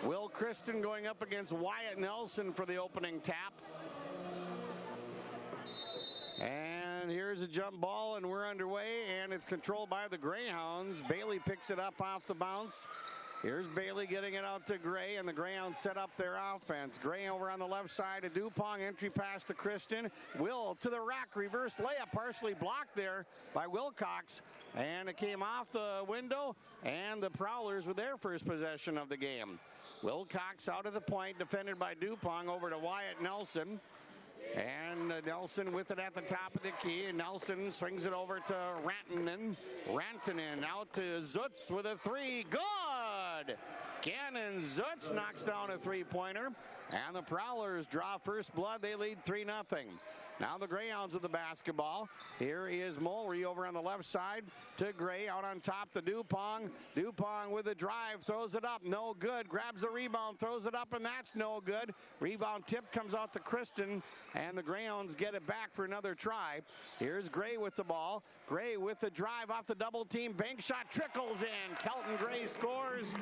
Will Kristen going up against Wyatt Nelson for the opening tap. And here's a jump ball, and we're underway, and it's controlled by the Greyhounds. Bailey picks it up off the bounce. Here's Bailey getting it out to Gray, and the Greyhounds set up their offense. Gray over on the left side to Dupong, entry pass to Kristen. Will to the rack, reverse layup, partially blocked there by Wilcox, and it came off the window, and the Prowlers with their first possession of the game. Wilcox out of the point, defended by Dupong, over to Wyatt Nelson. And Nelson with it at the top of the key. And Nelson swings it over to Rantanen. Rantanen out to Zutz with a three. Good! Gannon Zutz knocks down a three-pointer. And the Prowlers draw first blood. They lead 3-0. Now the Greyhounds with the basketball. Here is Mulry over on the left side to Gray. Out on top to Dupong. Dupong with a drive. Throws it up. No good. Grabs the rebound. Throws it up, and that's no good. Rebound tip comes out to Kristen. And the Greyhounds get it back for another try. Here's Gray with the ball. Gray with the drive off the double team. Bank shot trickles in. Kelton Gray scores.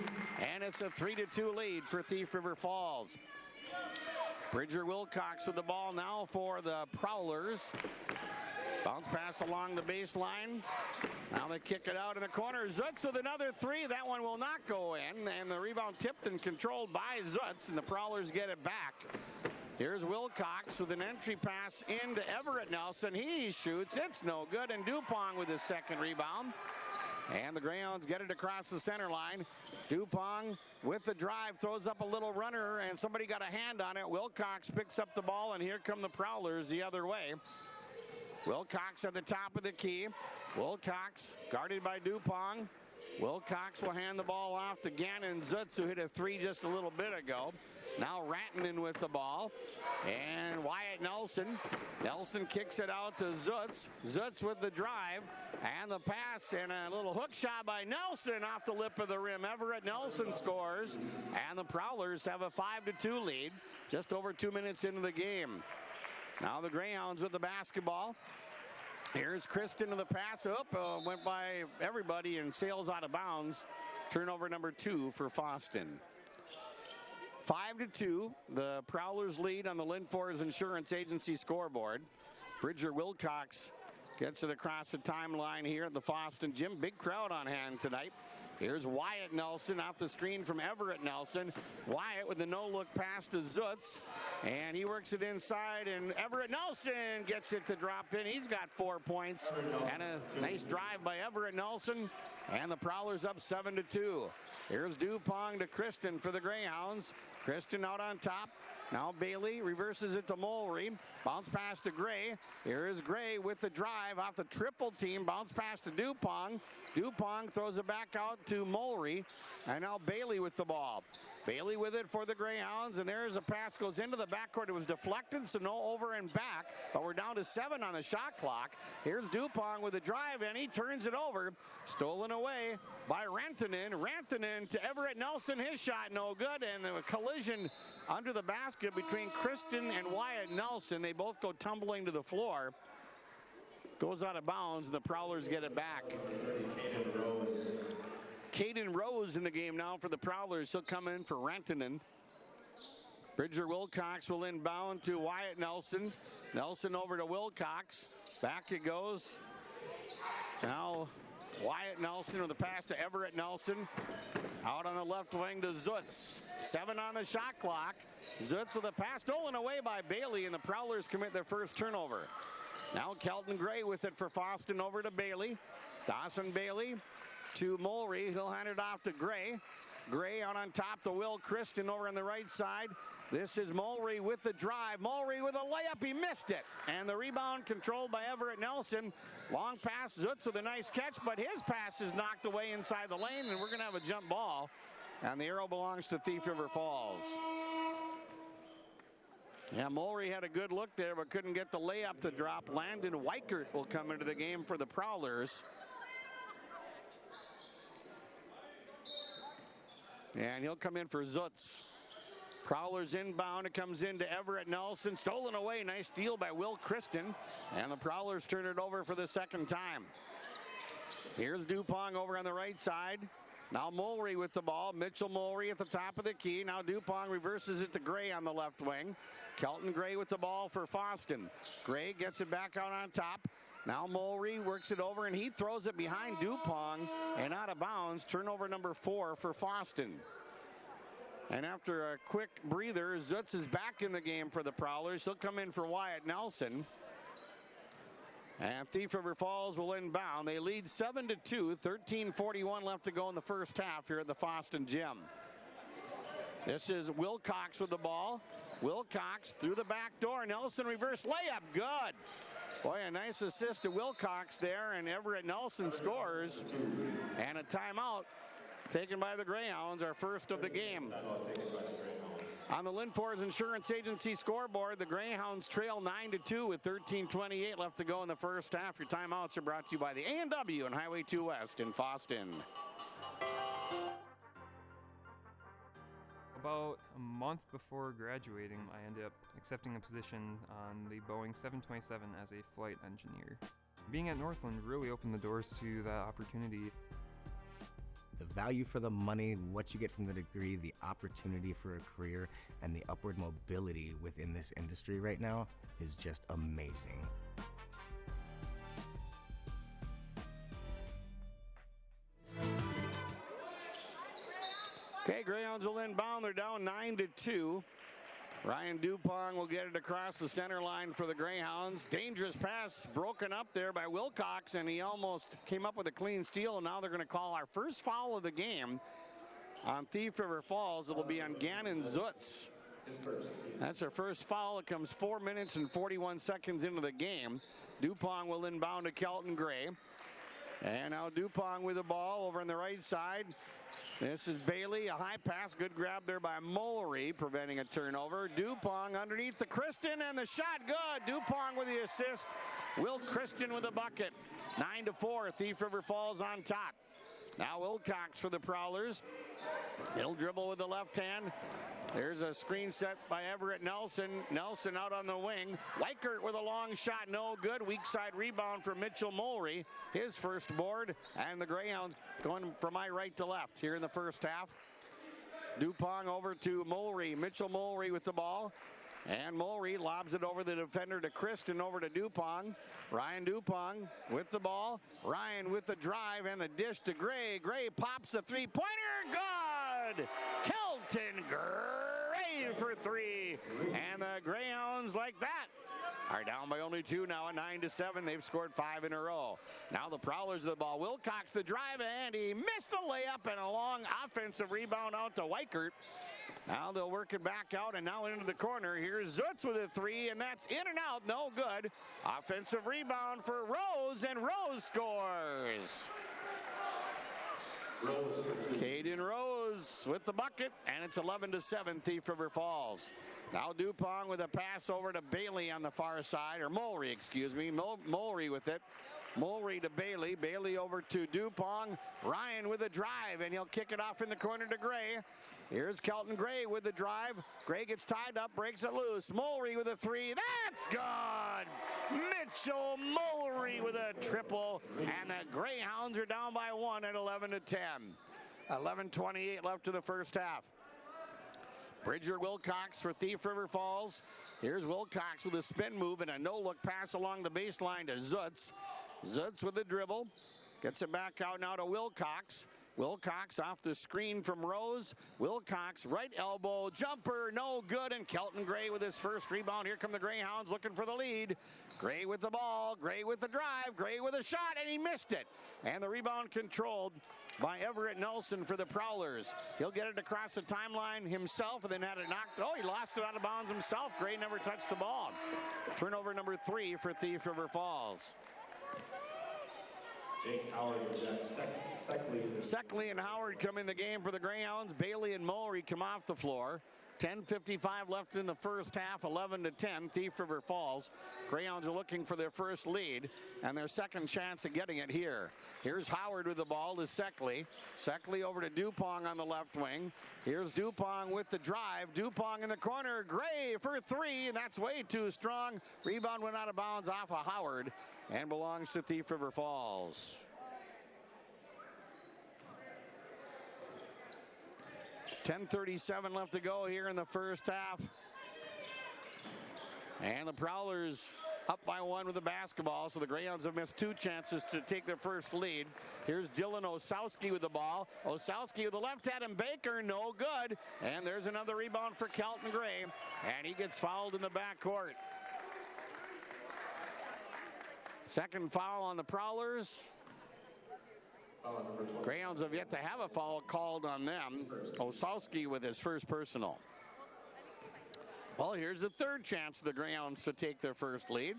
And it's a 3-2 lead for Thief River Falls. Bridger Wilcox with the ball now for the Prowlers. Bounce pass along the baseline. Now they kick it out in the corner. Zutz with another three. That one will not go in. And the rebound tipped and controlled by Zutz. And the Prowlers get it back. Here's Wilcox with an entry pass into Everett Nelson. He shoots. It's no good. And Dupong with his second rebound. And the Greyhounds get it across the center line. Dupong with the drive, throws up a little runner, and somebody got a hand on it. Wilcox picks up the ball, and here come the Prowlers the other way. Wilcox at the top of the key. Wilcox guarded by Dupong. Wilcox will hand the ball off to Gannon Zutz, who hit a three just a little bit ago. Now Rantanen with the ball. And Wyatt Nelson. Nelson kicks it out to Zutz. Zutz with the drive. And the pass, and a little hook shot by Nelson off the lip of the rim. Everett Nelson scores. And the Prowlers have a 5-2 lead just over 2 minutes into the game. Now the Greyhounds with the basketball. Here's Kristen to the pass. Went by everybody and sails out of bounds. Turnover number 2 for Fosston. 5-2, the Prowlers lead on the Lindfors Insurance Agency scoreboard. Bridger Wilcox gets it across the timeline here at the Fosston Gym. Big crowd on hand tonight. Here's Wyatt Nelson off the screen from Everett Nelson. Wyatt with the no-look pass to Zutz. And he works it inside, and Everett Nelson gets it to drop in. He's got 4 points. And a nice drive by Everett Nelson. And the Prowlers up 7-2. Here's Dupong to Kristen for the Greyhounds. Kristen out on top. Now Bailey reverses it to Mulry. Bounce pass to Gray. Here is Gray with the drive off the triple team. Bounce pass to Dupong. Dupong throws it back out to Mulry. And now Bailey with the ball. Bailey with it for the Greyhounds, and there's a pass, goes into the backcourt. It was deflected, so no over and back, but we're down to 7 on the shot clock. Here's Dupong with the drive, and he turns it over. Stolen away by Rantanen. Rantanen to Everett Nelson. His shot no good, and a collision under the basket between Kristen and Wyatt Nelson. They both go tumbling to the floor. Goes out of bounds, and the Prowlers get it back. Caden Rose in the game now for the Prowlers. He'll come in for Rantanen. Bridger Wilcox will inbound to Wyatt Nelson. Nelson over to Wilcox. Back it goes. Now Wyatt Nelson with the pass to Everett Nelson. Out on the left wing to Zutz. 7 on the shot clock. Zutz with a pass stolen away by Bailey, and the Prowlers commit their first turnover. Now Kelton Gray with it for Fosston over to Bailey. Dawson Bailey to Mulry. He'll hand it off to Gray. Gray out on top to Will Kristen over on the right side. This is Mulry with the drive. Mulry with a layup. He missed it. And the rebound controlled by Everett Nelson. Long pass. Zutz with a nice catch, but his pass is knocked away inside the lane, and we're going to have a jump ball. And the arrow belongs to Thief River Falls. Yeah, Mulry had a good look there, but couldn't get the layup to drop. Landon Weichert will come into the game for the Prowlers. And he'll come in for Zutz. Prowlers inbound. It comes into Everett Nelson. Stolen away. Nice steal by Will Kristen. And the Prowlers turn it over for the second time. Here's Dupong over on the right side. Now Mulry with the ball. Mitchell Mulry at the top of the key. Now Dupong reverses it to Gray on the left wing. Kelton Gray with the ball for Fosston. Gray gets it back out on top. Now Mulry works it over, and he throws it behind Dupong and out of bounds. Turnover number 4 for Fosston. And after a quick breather, Zutz is back in the game for the Prowlers. He'll come in for Wyatt Nelson. And Thief River Falls will inbound. They lead 7-2, 13:41 left to go in the first half here at the Fosston Gym. This is Wilcox with the ball. Wilcox through the back door. Nelson reverse layup. Good. Boy, a nice assist to Wilcox there, and Everett Nelson scores. And a timeout taken by the Greyhounds, our first of the game. On the Linfors Insurance Agency scoreboard, the Greyhounds trail 9-2 with 13:28 left to go in the first half. Your timeouts are brought to you by the A&W and Highway 2 West in Fosston. About a month before graduating, I ended up accepting a position on the Boeing 727 as a flight engineer. Being at Northland really opened the doors to that opportunity. The value for the money, what you get from the degree, the opportunity for a career, and the upward mobility within this industry right now is just amazing. Okay, Greyhounds will inbound. They're down 9-2. Ryan Dupong will get it across the center line for the Greyhounds. Dangerous pass broken up there by Wilcox, and he almost came up with a clean steal. And now they're going to call our first foul of the game on Thief River Falls. It will be on Gannon Zutz. That's our first foul. It comes 4 minutes and 41 seconds into the game. Dupong will inbound to Kelton Gray. And now Dupong with the ball over on the right side. This is Bailey, a high pass, good grab there by Mulry, preventing a turnover. Dupong underneath the Christian, and the shot good. Dupong with the assist. Will Christian with the bucket. 9-4, Thief River Falls on top. Now Wilcox for the Prowlers. He'll dribble with the left hand. There's a screen set by Everett Nelson. Nelson out on the wing. Weichert with a long shot, no good. Weak side rebound for Mitchell Mulry. His first board, and the Greyhounds going from my right to left here in the first half. Dupong over to Mulry. Mitchell Mulry with the ball. And Mulry lobs it over the defender to Christian, over to Dupong. Ryan Dupong with the ball. Ryan with the drive and the dish to Gray. Gray pops a three-pointer. Good! Kelton Gray for three. And the Greyhounds, like that, are down by only 2 now at 9-7. They've scored 5 in a row. Now the Prowlers of the ball. Wilcox the drive, and he missed the layup, and a long offensive rebound out to Weichert. Now they'll work it back out, and now into the corner. Here's Zutz with a three, and that's in and out, no good. Offensive rebound for Rose, and Rose scores. Caden Rose with the bucket, and it's 11-7, Thief River Falls. Now Dupong with a pass over to Bailey on the far side, or Mulry, excuse me. Mulry with it. Mulry to Bailey. Bailey over to Dupong. Ryan with a drive, and he'll kick it off in the corner to Gray. Here's Kelton Gray with the drive. Gray gets tied up, breaks it loose. Mulry with a three. That's good! Mitchell Mulry with a triple. And the Greyhounds are down by 1 at 11-10. 11:28 left to the first half. Bridger Wilcox for Thief River Falls. Here's Wilcox with a spin move and a no-look pass along the baseline to Zutz. Zutz with the dribble. Gets it back out now to Wilcox. Wilcox off the screen from Rose. Wilcox right elbow jumper, no good, and Kelton Gray with his first rebound. Here come the Greyhounds looking for the lead. Gray with the ball, Gray with the drive, Gray with a shot, and he missed it. And the rebound controlled by Everett Nelson for the Prowlers. He'll get it across the timeline himself, and then had it knocked. Oh, he lost it out of bounds himself. Gray never touched the ball. Turnover number 3 for Thief River Falls. Jake Howard and Jack Seckley and Howard come in the game for the Greyhounds. Bailey and Mulry come off the floor. 10:55 left in the first half, 11-10, Thief River Falls. Greyhounds are looking for their first lead and their second chance of getting it here. Here's Howard with the ball to Seckley. Seckley over to Dupong on the left wing. Here's Dupong with the drive. Dupong in the corner. Gray for three, and that's way too strong. Rebound went out of bounds off of Howard and belongs to Thief River Falls. 10:37 left to go here in the first half. And the Prowlers up by 1 with the basketball, so the Greyhounds have missed 2 chances to take their first lead. Here's Dylan Osowski with the ball. Osowski with the left hand, and Baker, no good. And there's another rebound for Kelton Gray, and he gets fouled in the backcourt. Second foul on the Prowlers. Greyhounds have yet to have a foul called on them. Osowski with his first personal. Well, here's the third chance for the Greyhounds to take their first lead.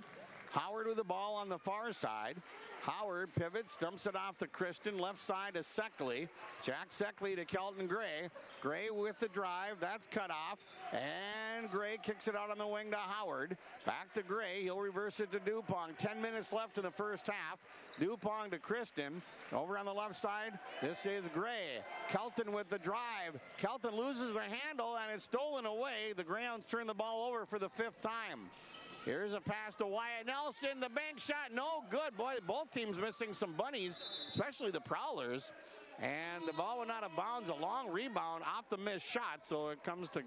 Howard with the ball on the far side. Howard pivots, dumps it off to Kristen, left side to Seckley. Jack Seckley to Kelton Gray. Gray with the drive, that's cut off. And Gray kicks it out on the wing to Howard. Back to Gray, he'll reverse it to Dupong. 10 minutes left in the first half. Dupong to Kristen. Over on the left side, this is Gray. Kelton with the drive. Kelton loses the handle and it's stolen away. The Greyhounds turn the ball over for the 5th time. Here's a pass to Wyatt Nelson. The bank shot, no good. Boy, both teams missing some bunnies, especially the Prowlers. And the ball went out of bounds. A long rebound off the missed shot. So it comes to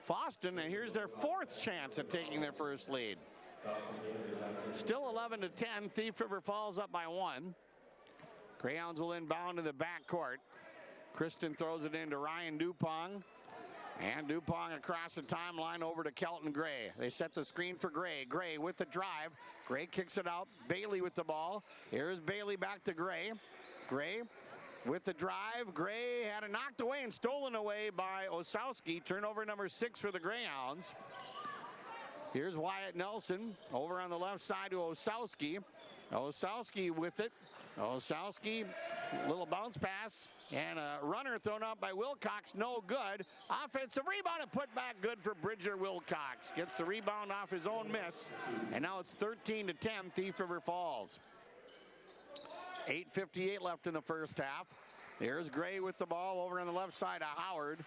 Fosston, and here's their 4th chance at taking their first lead. Still 11-10. Thief River Falls up by 1. Greyhounds will inbound in the backcourt. Kristen throws it into Ryan Dupong. And Dupong across the timeline over to Kelton Gray. They set the screen for Gray. Gray with the drive. Gray kicks it out. Bailey with the ball. Here's Bailey back to Gray. Gray with the drive. Gray had it knocked away and stolen away by Osowski. Turnover number 6 for the Greyhounds. Here's Wyatt Nelson over on the left side to Osowski. Osowski with it. Osowski, little bounce pass, and a runner thrown out by Wilcox, no good. Offensive rebound and put back good for Bridger Wilcox. Gets the rebound off his own miss, and now it's 13-10, Thief River Falls. 8:58 left in the first half. There's Gray with the ball over on the left side of Howard.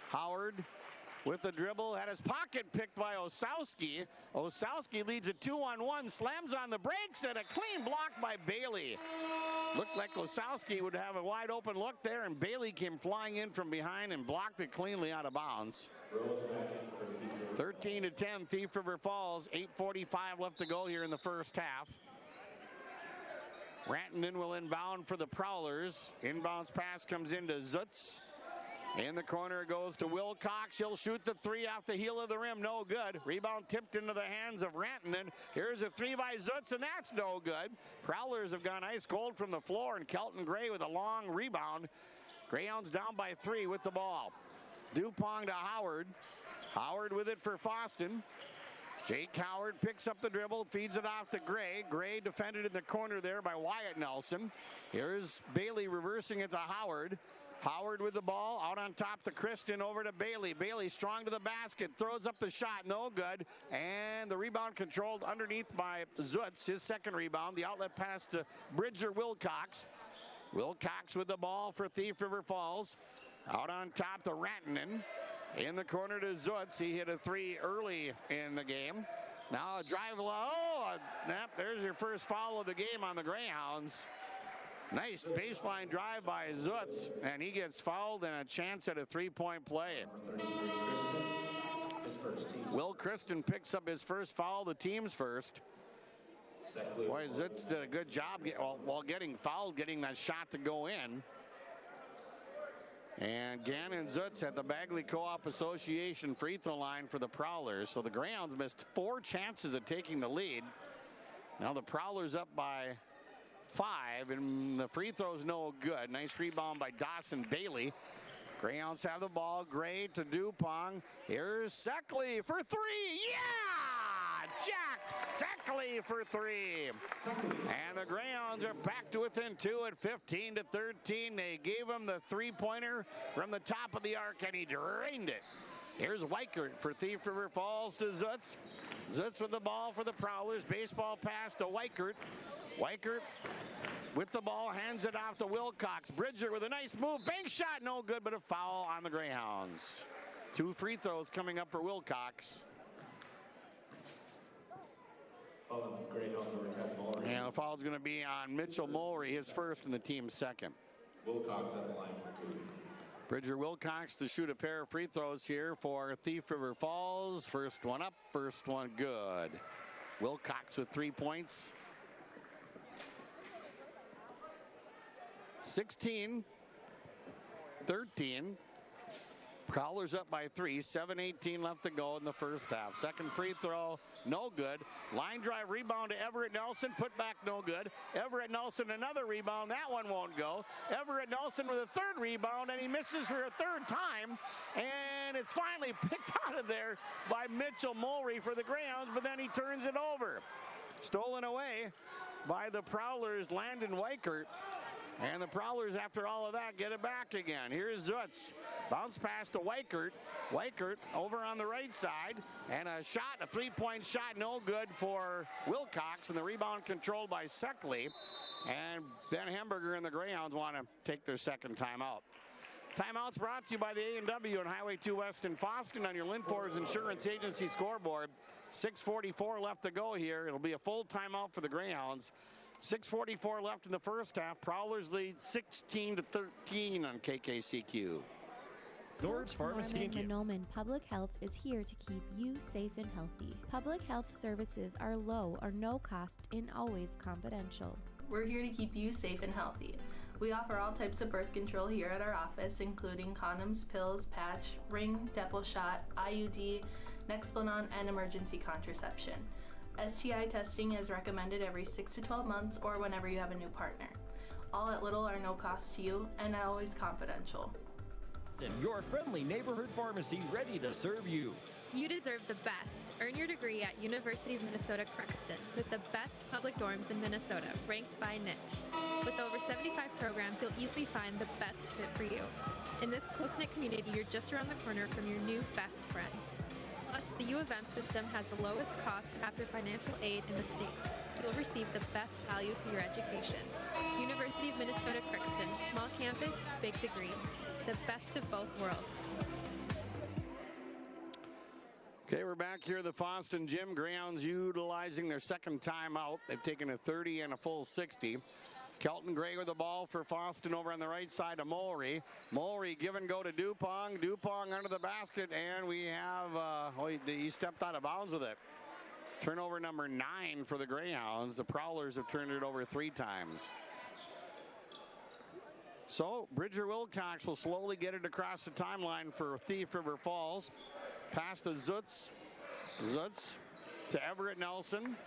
Howard with the dribble, had his pocket picked by Osowski. Osowski leads a 2-on-1, slams on the brakes, and a clean block by Bailey. Looked like Osowski would have a wide open look there, and Bailey came flying in from behind and blocked it cleanly out of bounds. 13-10, Thief River Falls. 8:45 left to go here in the first half. Rantanen will inbound for the Prowlers. Inbounds pass comes into Zutz. In the corner goes to Wilcox. He'll shoot the 3 off the heel of the rim. No good. Rebound tipped into the hands of Rantanen. Here's a 3 by Zutz, and that's no good. Prowlers have gone ice cold from the floor, and Kelton Gray with a long rebound. Greyhounds down by 3 with the ball. Dupong to Howard. Howard with it for Fosston. Jake Howard picks up the dribble, feeds it off to Gray. Gray defended in the corner there by Wyatt Nelson. Here's Bailey reversing it to Howard. Howard with the ball, out on top to Kristen, over to Bailey. Bailey strong to the basket, throws up the shot, no good. And the rebound controlled underneath by Zutz, his second rebound. The outlet pass to Bridger Wilcox. Wilcox with the ball for Thief River Falls. Out on top to Rantanen. In the corner to Zutz. He hit a 3 early in the game. Now a drive, there's your first foul of the game on the Greyhounds. Nice baseline drive by Zutz, and he gets fouled and a chance at a 3-point play. Will Kristen picks up his first foul, the team's first. Boy, Zutz did a good job while getting fouled, getting that shot to go in. And Gannon Zutz at the Bagley Co-op Association free throw line for the Prowlers. So the Greyhounds missed 4 chances at taking the lead. Now the Prowlers up by 5, and the free throw's no good. Nice rebound by Dawson Bailey. Greyhounds have the ball. Gray to Dupong. Here's Seckley for 3. Yeah! Jack Seckley for 3. And the Greyhounds are back to within 2 at 15-13. They gave him the 3-pointer from the top of the arc, and he drained it. Here's Weichert for Thief River Falls to Zutz. Zutz with the ball for the Prowlers. Baseball pass to Weichert. Weichert with the ball, hands it off to Wilcox. Bridger with a nice move. Bank shot, no good, but a foul on the Greyhounds. 2 free throws coming up for Wilcox. And the foul is going to be on Mitchell Mulry, his first and the team's second. Wilcox on the line for 2. Bridger Wilcox to shoot a pair of free throws here for Thief River Falls. First one up, first one good. Wilcox with 3 points. 16-13. Prowlers up by 3, 7:18 left to go in the first half. Second free throw, no good. Line drive rebound to Everett Nelson, put back no good. Everett Nelson another rebound, that one won't go. Everett Nelson with a third rebound, and he misses for a third time. And it's finally picked out of there by Mitchell Mulry for the Greyhounds, but then he turns it over. Stolen away by the Prowlers, Landon Weichert. And the Prowlers, after all of that, get it back again. Here's Zutz. Bounce pass to Weichert. Weichert over on the right side. And a shot, a three-point shot, no good for Wilcox. And the rebound controlled by Seckley. And Ben Hamburger and the Greyhounds want to take their second timeout. Timeouts brought to you by the A&W and Highway 2 West in Fosston on your Linfors Insurance Agency scoreboard. 6:44 left to go here. It'll be a full timeout for the Greyhounds. 6:44 left in the first half. Prowlers lead 16-13 on KKCQ. Nord's Pharmacy and Mahnomen Public Health is here to keep you safe and healthy. Public health services are low or no cost and always confidential. We're here to keep you safe and healthy. We offer all types of birth control here at our office, including condoms, pills, patch, ring, Depo shot, IUD, Nexplanon, and emergency contraception. STI testing is recommended every 6 to 12 months or whenever you have a new partner. All at little or no cost to you and always confidential. Your friendly neighborhood pharmacy ready to serve you. You deserve the best. Earn your degree at University of Minnesota Crexton with the best public dorms in Minnesota, ranked by niche. With over 75 programs, you'll easily find the best fit for you. In this close-knit community, you're just around the corner from your new best friends. Plus, the U of M system has the lowest cost after financial aid in the state, so you'll receive the best value for your education. University of Minnesota Crexton, small campus, big degree. The best of both worlds. Okay, we're back here at the Fosston Gym. Greyhounds utilizing their second timeout. They've taken a 30 and a full 60. Kelton Gray with the ball for Fosston over on the right side to Mulry. Mulry give and go to Dupong. Dupong under the basket, and we have, he stepped out of bounds with it. Turnover number 9 for the Greyhounds. The Prowlers have turned it over 3 times. So Bridger Wilcox will slowly get it across the timeline for Thief River Falls. Pass to Zutz. Zutz to Everett Nelson.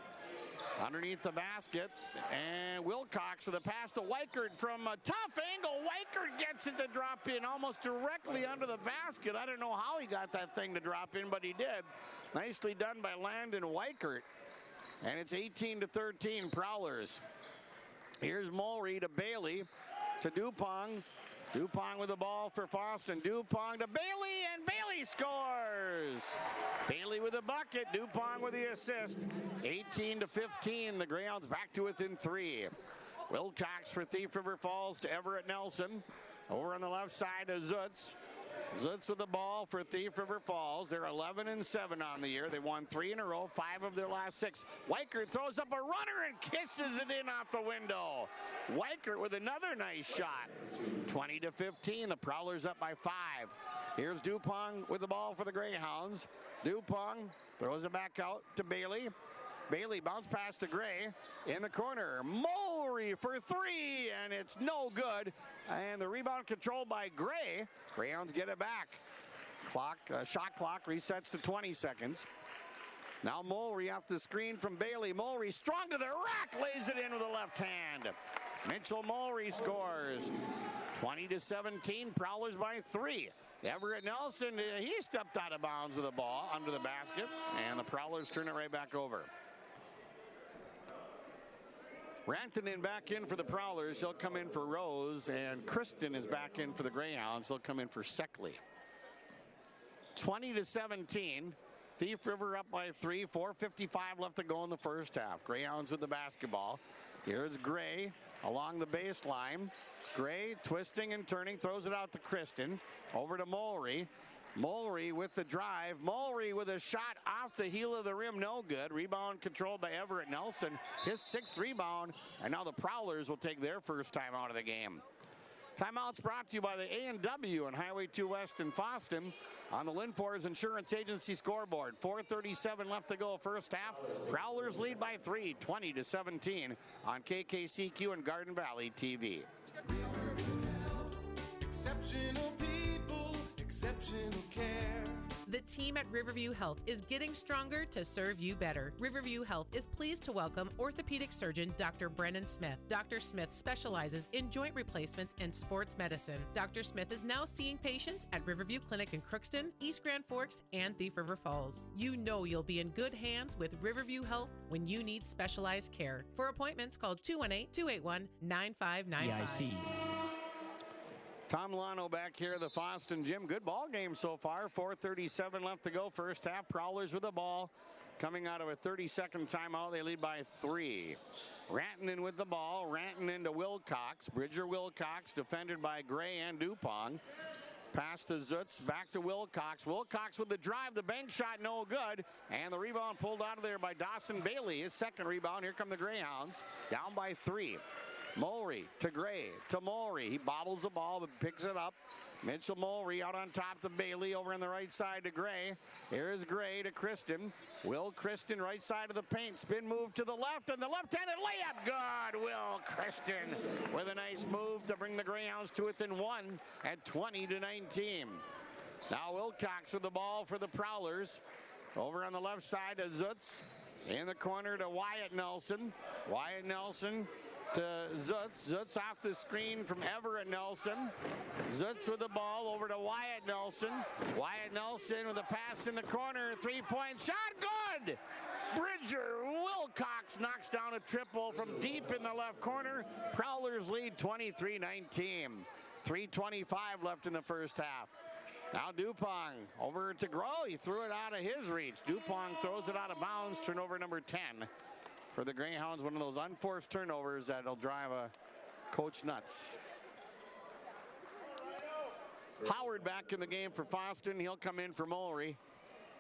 Underneath the basket, and Wilcox with a pass to Weichert from a tough angle. Weichert gets it to drop in almost directly under the basket. I don't know how he got that thing to drop in, but he did. Nicely done by Landon Weichert. And it's 18-13 Prowlers. Here's Mulry to Bailey to Dupong. Dupong with the ball for Fosston. Dupong to Bailey, and Bailey scores. Bailey with a bucket. Dupong with the assist. 18-15. The Greyhounds back to within 3. Wilcox for Thief River Falls to Everett Nelson. Over on the left side to Zutz. Zutz with the ball for Thief River Falls. They're 11-7 on the year. They won 3 in a row, 5 of their last 6. Weichert throws up a runner and kisses it in off the window. Weichert with another nice shot. 20-15. The Prowlers up by 5. Here's Dupong with the ball for the Greyhounds. Dupong throws it back out to Bailey. Bailey bounce pass to Gray in the corner. Mulry for 3, and it's no good. And the rebound controlled by Gray. Greyhounds get it back. Shot clock resets to 20 seconds. Now Mulry off the screen from Bailey. Mulry strong to the rack, lays it in with the left hand. Mitchell Mulry scores. 20-17, Prowlers by 3. Everett Nelson, he stepped out of bounds with the ball under the basket, and the Prowlers turn it right back over. Rantanen back in for the Prowlers. He'll come in for Rose, and Kristen is back in for the Greyhounds. He'll come in for Seckley. 20-17. Thief River up by 3. 4:55 left to go in the first half. Greyhounds with the basketball. Here's Gray along the baseline. Gray twisting and turning, throws it out to Kristen. Over to Mulry. Mulry with the drive. Mulry with a shot off the heel of the rim, no good. Rebound controlled by Everett Nelson. His 6th rebound, and now the Prowlers will take their first time out of the game. Timeouts brought to you by the A&W and Highway 2 West in Fosston on the Linfors Insurance Agency scoreboard. 4:37 left to go first half. Prowlers lead by 3, 20-17 on KKCQ and Garden Valley TV. Exceptional people, exceptional care. The team at Riverview Health is getting stronger to serve you better. Riverview Health is pleased to welcome orthopedic surgeon Dr. Brennan Smith. Dr. Smith specializes in joint replacements and sports medicine. Dr. Smith is now seeing patients at Riverview Clinic in Crookston, East Grand Forks, and Thief River Falls. You know you'll be in good hands with Riverview Health when you need specialized care. For appointments, call 218-281-9595. Tom Lano back here at the Fosston Gym. Good ball game so far. 4:37 left to go first half. Prowlers with the ball. Coming out of a 30-second timeout, they lead by 3. Rantanen with the ball. Rantanen to Wilcox. Bridger Wilcox defended by Gray and Dupont. Pass to Zutz, back to Wilcox. Wilcox with the drive, the bank shot, no good. And the rebound pulled out of there by Dawson Bailey. His second rebound. Here come the Greyhounds. Down by 3. Mulry to Gray to Mulry. He bobbles the ball but picks it up. Mitchell Mulry out on top to Bailey over on the right side to Gray. Here's Gray to Kristen. Will Kristen right side of the paint. Spin move to the left and the left-handed layup. Good. Will Kristen with a nice move to bring the Greyhounds to within 1 at 20-19. Now Wilcox with the ball for the Prowlers. Over on the left side to Zutz. In the corner to Wyatt Nelson. Wyatt Nelson to Zutz. Zutz off the screen from Everett Nelson. Zutz with the ball over to Wyatt Nelson. Wyatt Nelson with a pass in the corner. 3-point shot. Good! Bridger Wilcox knocks down a triple from deep in the left corner. Prowlers lead 23-19. 3:25 left in the first half. Now Dupont over to Groh. He threw it out of his reach. Dupont throws it out of bounds. Turnover number 10. For the Greyhounds, one of those unforced turnovers that'll drive a coach nuts. Howard back in the game for Fosston. He'll come in for Mulry.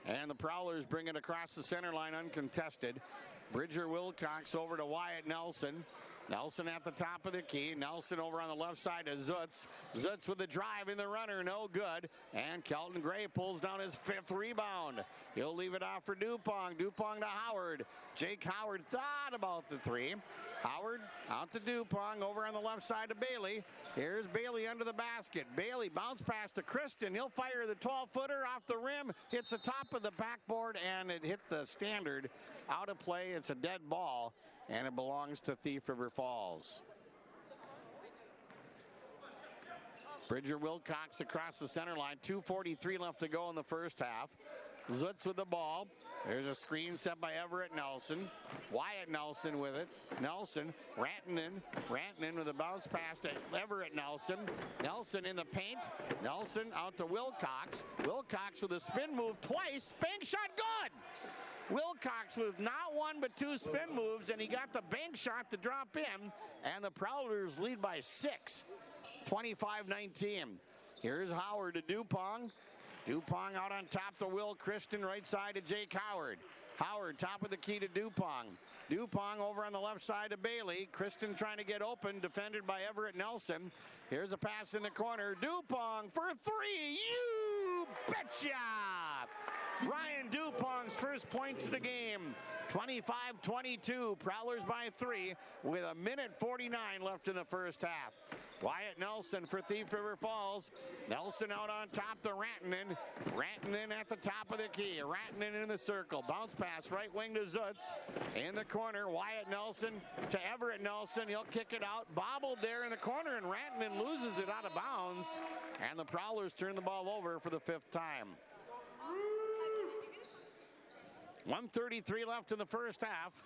And the Prowlers bring it across the center line uncontested. Bridger Wilcox over to Wyatt Nelson. Nelson at the top of the key. Nelson over on the left side to Zutz. Zutz with the drive in the runner, no good. And Kelton Gray pulls down his 5th rebound. He'll leave it off for Dupont. Dupont to Howard. Jake Howard thought about the 3. Howard out to Dupont over on the left side to Bailey. Here's Bailey under the basket. Bailey bounce pass to Kristen. He'll fire the 12-footer off the rim. Hits the top of the backboard and it hit the standard. Out of play. It's a dead ball. And it belongs to Thief River Falls. Bridger Wilcox across the center line. 2:43 left to go in the first half. Zutz with the ball. There's a screen set by Everett Nelson. Wyatt Nelson with it. Nelson, Rantanen with a bounce pass to Everett Nelson. Nelson in the paint. Nelson out to Wilcox. Wilcox with a spin move twice. Bank shot good! Wilcox with not 1 but 2 spin moves, and he got the bank shot to drop in, and the Prowlers lead by 6, 25-19. Here's Howard to Dupont. Dupont out on top to Will Kristen, right side to Jake Howard. Howard top of the key to Dupont. Dupont over on the left side to Bailey. Kristen trying to get open, defended by Everett Nelson. Here's a pass in the corner. Dupont for 3. You betcha! Ryan Dupont's first points of the game. 25-22. Prowlers by 3 with 1:49 left in the first half. Wyatt Nelson for Thief River Falls. Nelson out on top to Rantanen. Rantanen at the top of the key. Rantanen in the circle. Bounce pass right wing to Zutz. In the corner, Wyatt Nelson to Everett Nelson. He'll kick it out. Bobbled there in the corner, and Rantanen loses it out of bounds. And the Prowlers turn the ball over for the 5th time. 1:33 left in the first half.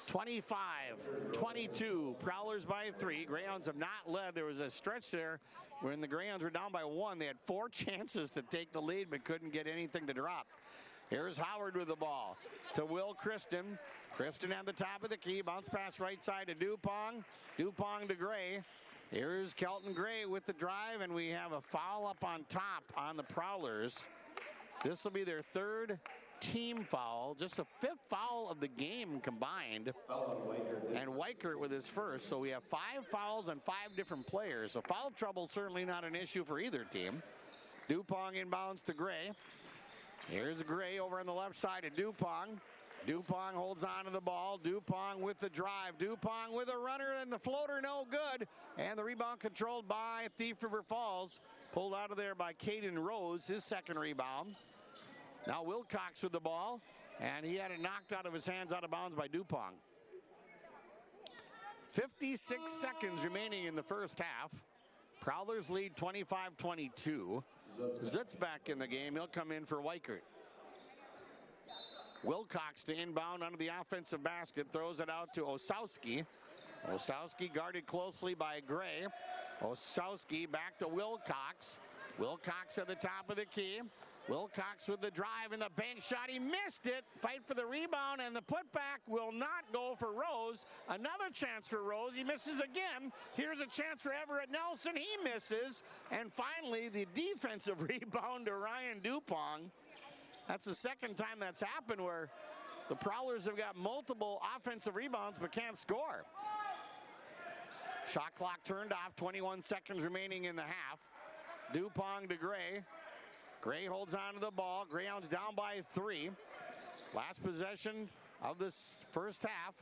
25-22. Prowlers by 3. Greyhounds have not led. There was a stretch there when the Greyhounds were down by 1. They had 4 chances to take the lead but couldn't get anything to drop. Here's Howard with the ball to Will Kristen. Kristen at the top of the key. Bounce pass right side to Dupont. Dupont to Gray. Here's Kelton Gray with the drive, and we have a foul up on top on the Prowlers. This will be their 3rd team foul, just a 5th foul of the game combined. And Weichert with his first. So we have 5 fouls on 5 different players. So foul trouble certainly not an issue for either team. Dupong inbounds to Gray. Here's Gray over on the left side of Dupong. Dupong holds on to the ball. Dupong with the drive. Dupong with a runner and the floater, no good. And the rebound controlled by Thief River Falls. Pulled out of there by Caden Rose, his second rebound. Now Wilcox with the ball. And he had it knocked out of his hands, out of bounds by Dupong. 56 seconds remaining in the first half. Prowlers lead 25-22. Zutz back in the game. He'll come in for Weichert. Wilcox to inbound under the offensive basket. Throws it out to Osowski. Osowski guarded closely by Gray. Osowski back to Wilcox. Wilcox at the top of the key. Wilcox with the drive and the bank shot. He missed it. Fight for the rebound, and the putback will not go for Rose. Another chance for Rose. He misses again. Here's a chance for Everett Nelson. He misses. And finally, the defensive rebound to Ryan Dupong. That's the second time that's happened where the Prowlers have got multiple offensive rebounds but can't score. Shot clock turned off. 21 seconds remaining in the half. Dupong to Gray. Gray holds on to the ball. Greyhounds down by 3. Last possession of this first half.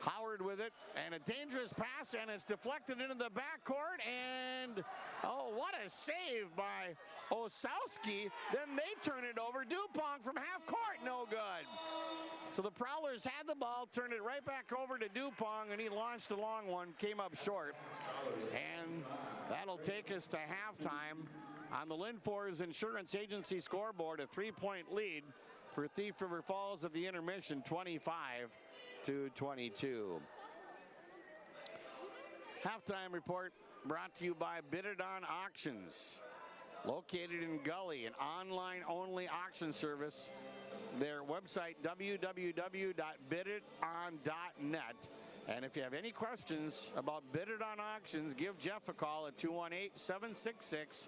Howard with it, and a dangerous pass, and it's deflected into the backcourt, and oh, what a save by Osowski. Then they turn it over. Dupong from half court, no good. So the Prowlers had the ball, turned it right back over to Dupong, and he launched a long one, came up short. And that'll take us to halftime. On the Linfors Insurance Agency scoreboard, a 3-point lead for Thief River Falls at the intermission, 25-22. Halftime report brought to you by Bid It On Auctions. Located in Gully, an online-only auction service. Their website, www.biditon.net. And if you have any questions about Bid It On Auctions, give Jeff a call at 218-766-3180.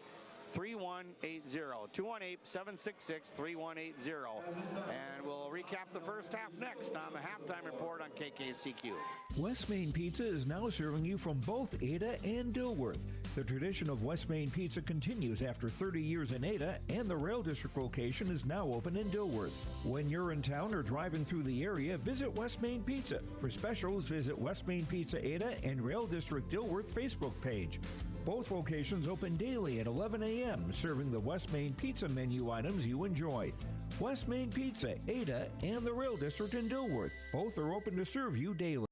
218-766-3180. And we'll recap the first half next on the halftime report on KKCQ. West Main Pizza is now serving you from both Ada and Dilworth. The tradition of West Main Pizza continues after 30 years in Ada, and the Rail District location is now open in Dilworth. When you're in town or driving through the area, visit West Main Pizza. For specials, visit West Main Pizza Ada and Rail District Dilworth Facebook page. Both locations open daily at 11 a.m., serving the West Main Pizza menu items you enjoy. West Main Pizza, Ada, and the Rail District in Dilworth. Both are open to serve you daily.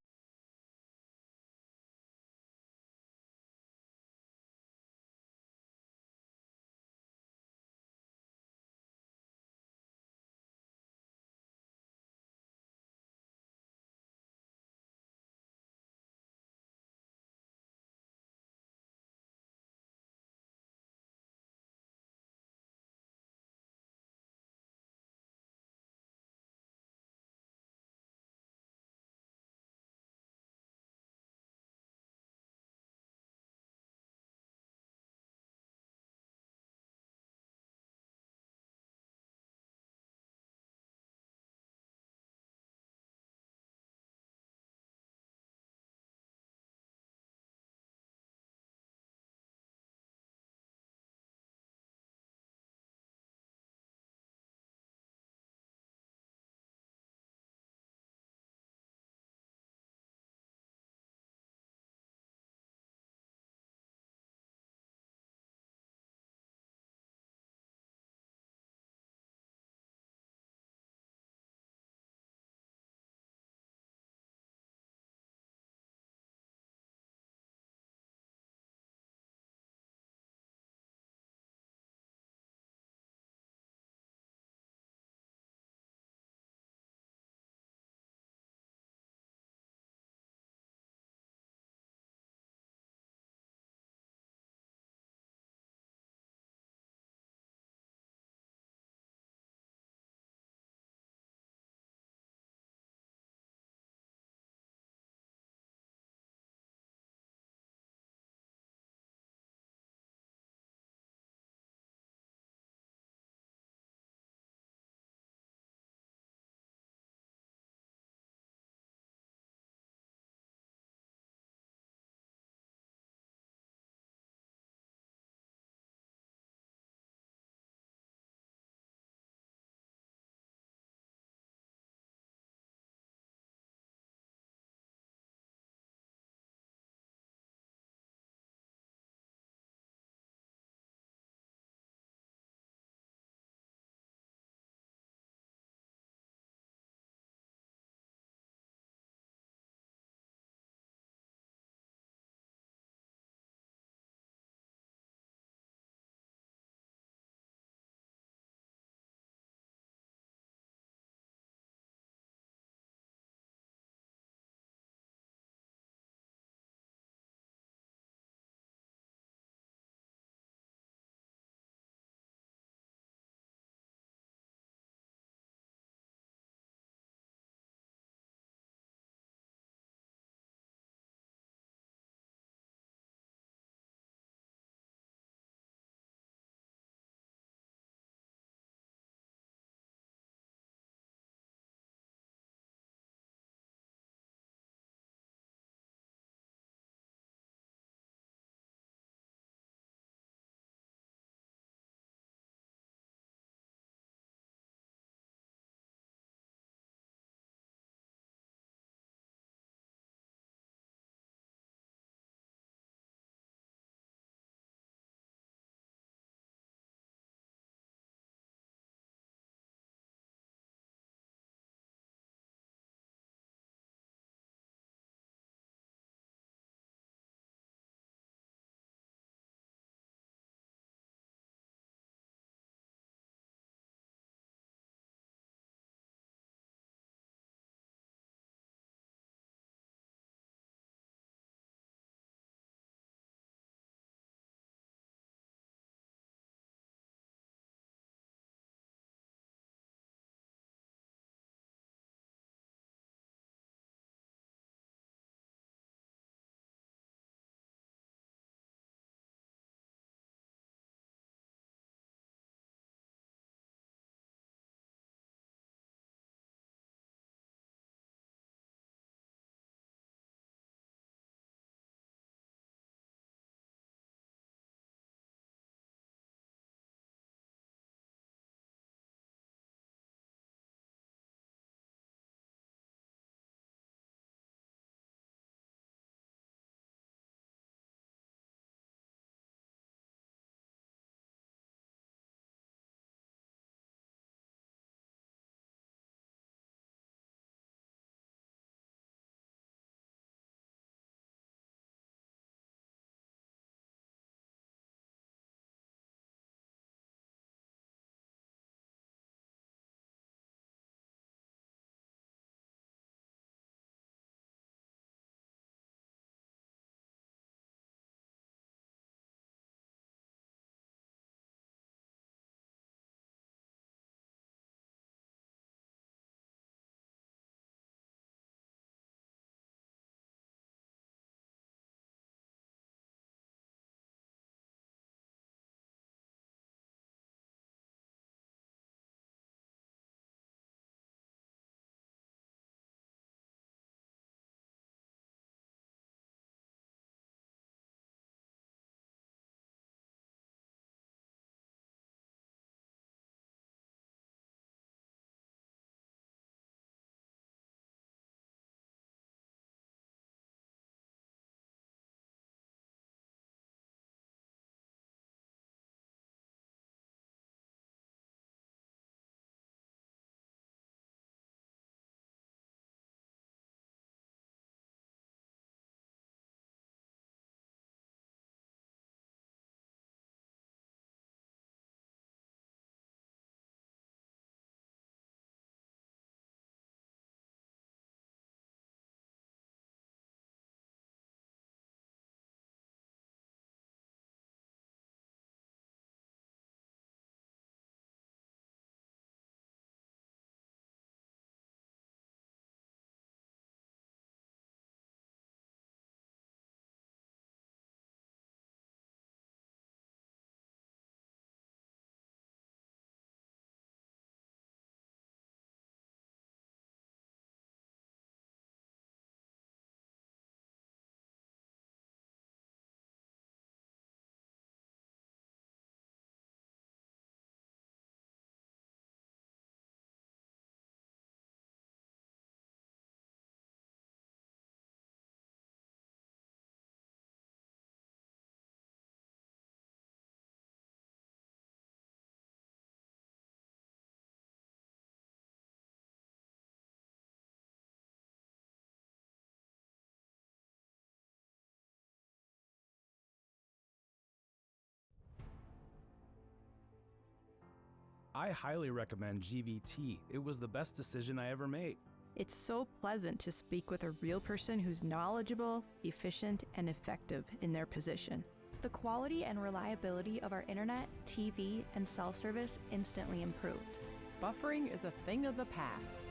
I highly recommend GVT. It was the best decision I ever made. It's so pleasant to speak with a real person who's knowledgeable, efficient, and effective in their position. The quality and reliability of our internet, TV, and cell service instantly improved. Buffering is a thing of the past.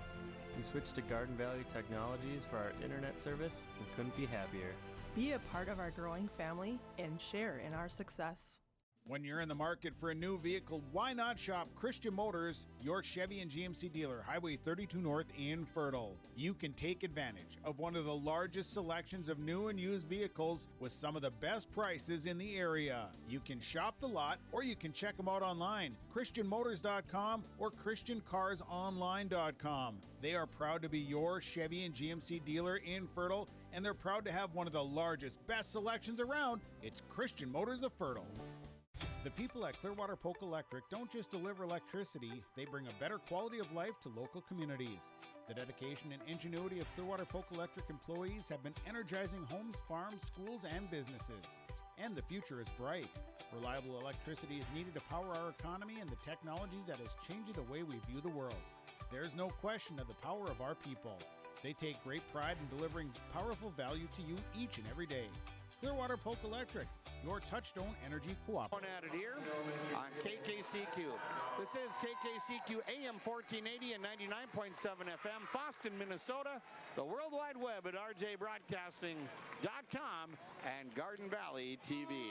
We switched to Garden Valley Technologies for our internet service and couldn't be happier. Be a part of our growing family and share in our success. When you're in the market for a new vehicle, why not shop Christian Motors, your Chevy and GMC dealer, Highway 32 North in Fertile. You can take advantage of one of the largest selections of new and used vehicles with some of the best prices in the area. You can shop the lot or you can check them out online, christianmotors.com or christiancarsonline.com. They are proud to be your Chevy and GMC dealer in Fertile, and they're proud to have one of the largest, best selections around. It's Christian Motors of Fertile. The people at Clearwater Polk Electric don't just deliver electricity, they bring a better quality of life to local communities. The dedication and ingenuity of Clearwater Polk Electric employees have been energizing homes, farms, schools, and businesses. And the future is bright. Reliable electricity is needed to power our economy and the technology that is changing the way we view the world. There's no question of the power of our people. They take great pride in delivering powerful value to you each and every day. Clearwater Polk Electric, your Touchstone Energy Cooperative. At it here on KKCQ. This is KKCQ AM 1480 and 99.7 FM, Boston, Minnesota, the World Wide Web at rjbroadcasting.com and Garden Valley TV.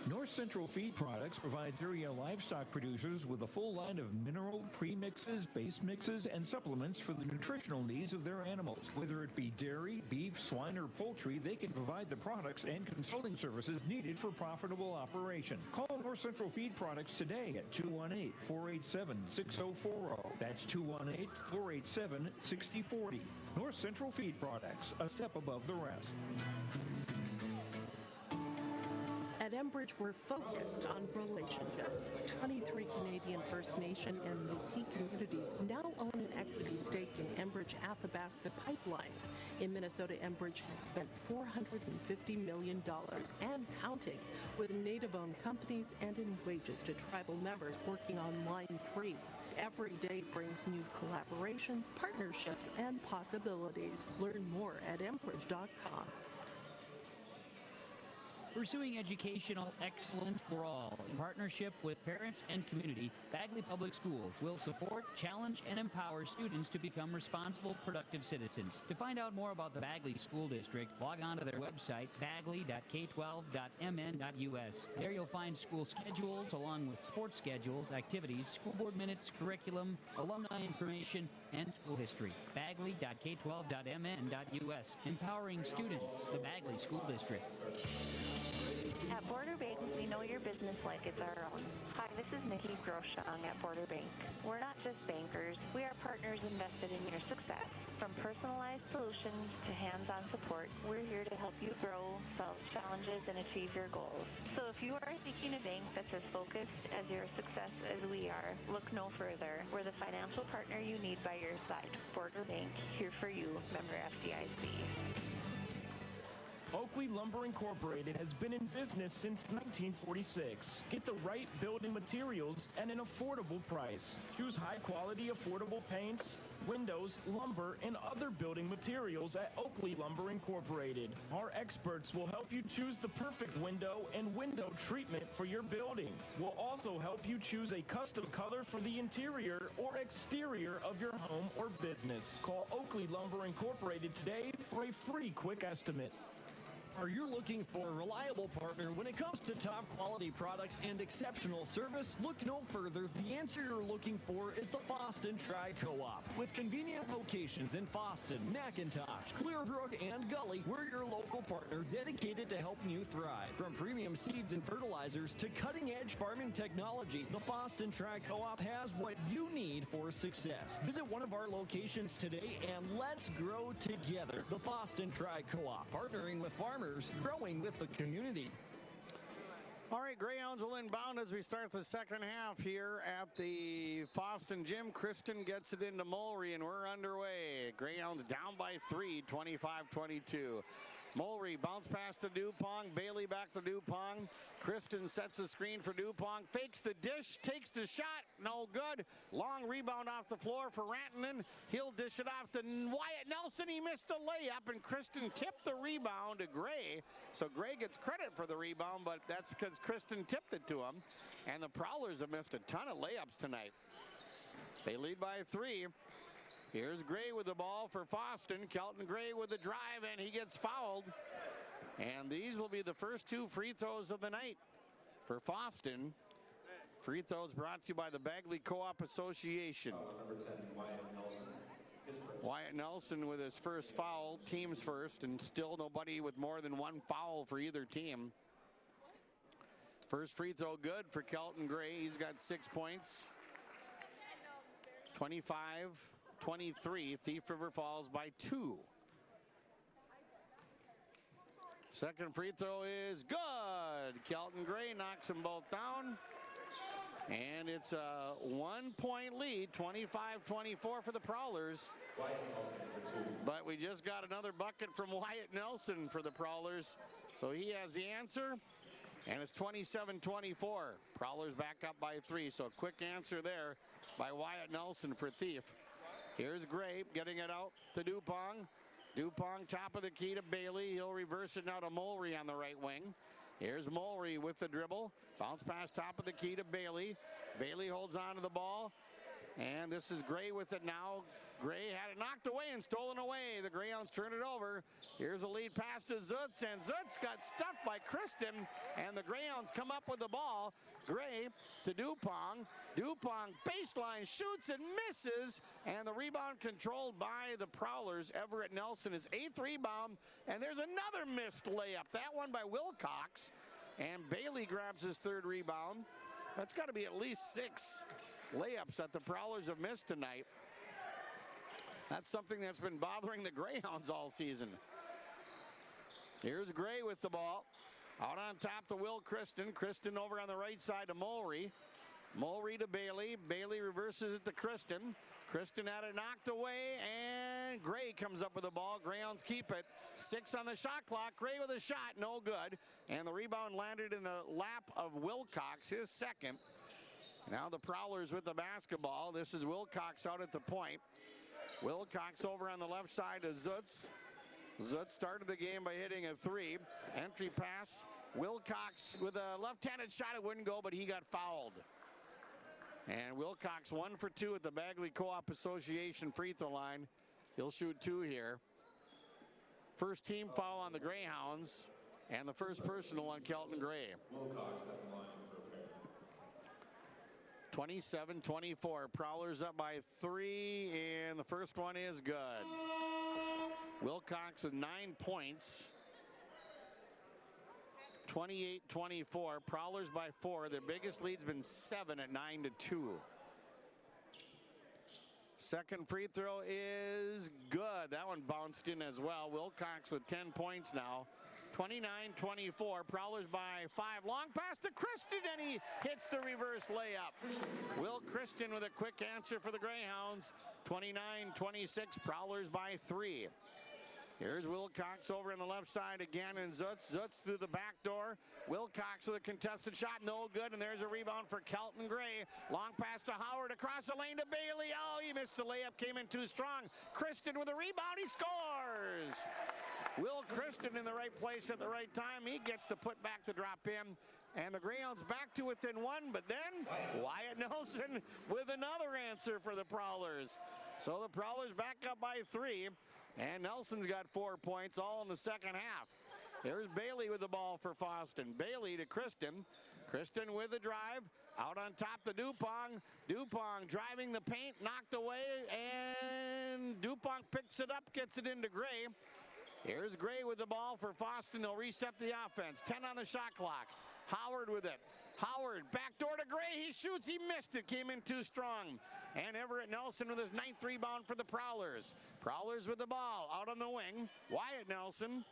North Central Feed Products provides area livestock producers with a full line of mineral, premixes, base mixes, and supplements for the nutritional needs of their animals. Whether it be dairy, beef, swine, or poultry, they can provide the products and consulting services needed for profitable operation. Call North Central Feed Products today at 218-487-6040. That's 218-487-6040. North Central Feed Products, a step above the rest. At Enbridge, we're focused on relationships. 23 Canadian First Nation and Métis communities now own an equity stake in Enbridge Athabasca Pipelines. In Minnesota, Enbridge has spent $450 million and counting with Native-owned companies and in wages to tribal members working on Line 3. Every day brings new collaborations, partnerships, and possibilities. Learn more at enbridge.com. Pursuing educational excellence for all in partnership with parents and community, Bagley Public Schools will support, challenge, and empower students to become responsible, productive citizens. To find out more about the Bagley School District, log on to their website, bagley.k12.mn.us. There you'll find school schedules along with sports schedules, activities, school board minutes, curriculum, alumni information, and school history. bagley.k12.mn.us. Empowering students, the Bagley School District. At Border Bank, we know your business like it's our own. Hi, this is Nikki Groshong at Border Bank. We're not just bankers, we are partners invested in your success. From personalized solutions to hands-on support, we're here to help you grow, solve challenges, and achieve your goals. So if you are seeking a bank that's as focused as your success as we are, look no further. We're the financial partner you need by your side. Border Bank, here for you, member FDIC. Oakley Lumber Incorporated has been in business since 1946. Get the right building materials at an affordable price. Choose high-quality, affordable paints, windows, lumber, and other building materials at Oakley Lumber Incorporated. Our experts will help you choose the perfect window and window treatment for your building. We'll also help you choose a custom color for the interior or exterior of your home or business. Call Oakley Lumber Incorporated today for a free quick estimate. Are you looking for a reliable partner when it comes to top quality products and exceptional service? Look no further. The answer you're looking for is the Fosston Tri-Co-op. With convenient locations in Fosston, McIntosh, Clearbrook, and Gully, we're your local partner dedicated to helping you thrive. From premium seeds and fertilizers to cutting-edge farming technology, the Fosston Tri-Co-op has what you need for success. Visit one of our locations today and let's grow together. The Fosston Tri-Co-op, partnering with farmers, growing with the community. All right, Greyhounds will inbound as we start the second half here at the Fosston Gym. Kristen gets it into Mulry, and we're underway. Greyhounds down by 3, 25-22. Mulry bounce pass to Dupong. Bailey back to Dupong. Kristen sets the screen for Dupong. Fakes the dish. Takes the shot. No good. Long rebound off the floor for Rantanen. He'll dish it off to Wyatt Nelson. He missed the layup, and Kristen tipped the rebound to Gray. So Gray gets credit for the rebound, but that's because Kristen tipped it to him. And the Prowlers have missed a ton of layups tonight. They lead by 3. Here's Gray with the ball for Fosston. Kelton Gray with the drive, and he gets fouled. And these will be the first 2 free throws of the night for Fosston. Free throws brought to you by the Bagley Co-op Association. Number 10, Wyatt Nelson. Wyatt Nelson with his first foul, team's first, and still nobody with more than 1 foul for either team. First free throw good for Kelton Gray. He's got 6 points. 25-23. Thief River Falls by 2. Second free throw is good. Kelton Gray knocks them both down. And it's a 1-point lead, 25-24 for the Prowlers. But we just got another bucket from Wyatt Nelson for the Prowlers. So he has the answer. And it's 27-24. Prowlers back up by 3. So quick answer there by Wyatt Nelson for Thief. Here's Gray getting it out to Dupong. Dupong top of the key to Bailey. He'll reverse it now to Mulry on the right wing. Here's Mulry with the dribble. Bounce pass top of the key to Bailey. Bailey holds on to the ball. And this is Gray with it now. Gray had it knocked away and stolen away. The Greyhounds turn it over. Here's a lead pass to Zutz, and Zutz got stuffed by Kristen, and the Greyhounds come up with the ball. Gray to Dupong. Dupong baseline shoots and misses, and the rebound controlled by the Prowlers. Everett Nelson, his 8th rebound, and there's another missed layup. That one by Wilcox, and Bailey grabs his 3rd rebound. That's got to be at least 6 layups that the Prowlers have missed tonight. That's something that's been bothering the Greyhounds all season. Here's Gray with the ball. Out on top to Will Kristen. Kristen over on the right side to Mulry. Mulry to Bailey. Bailey reverses it to Kristen. Kristen had it knocked away, and Gray comes up with the ball. Greyhounds keep it. 6 on the shot clock. Gray with a shot, no good. And the rebound landed in the lap of Wilcox, his 2nd. Now the Prowlers with the basketball. This is Wilcox out at the point. Wilcox over on the left side to Zutz. Zutz started the game by hitting a 3. Entry pass. Wilcox with a left-handed shot. It wouldn't go, but he got fouled. And Wilcox 1 for 2 at the Bagley Co-op Association free throw line. He'll shoot 2 here. First team foul on the Greyhounds, and the first personal on Kelton Gray. Wilcox at the line for a pair. 27-24. Prowlers up by 3, and the first one is good. Wilcox with 9 points. 28-24. Prowlers by 4. Their biggest lead's been 7 at 9-2. Second free throw is good. That one bounced in as well. Wilcox with 10 points now. 29-24. Prowlers by 5. Long pass to Kristen, and he hits the reverse layup. Will Kristen with a quick answer for the Greyhounds. 29-26. Prowlers by 3. Here's Wilcox over on the left side again, and Zutz. Zutz through the back door. Wilcox with a contested shot, no good, and there's a rebound for Kelton Gray. Long pass to Howard across the lane to Bailey. Oh, he missed the layup, came in too strong. Kristen with a rebound, he scores! Will Kristen in the right place at the right time. He gets the put back to drop in. And the Greyhounds back to within 1, but then Wyatt Nelson with another answer for the Prowlers. So the Prowlers back up by 3. And Nelson's got 4 points, all in the second half. There's Bailey with the ball for Fosston. Bailey to Kristen. Kristen with the drive. Out on top to Dupong. Dupong driving the paint, knocked away, and Dupong picks it up, gets it into Gray. Here's Gray with the ball for Fosston. They'll reset the offense. 10 on the shot clock. Howard with it. Howard, backdoor to Gray. He shoots. He missed it. Came in too strong. And Everett Nelson with his 9th rebound for the Prowlers. Prowlers with the ball. Out on the wing. Wyatt Nelson.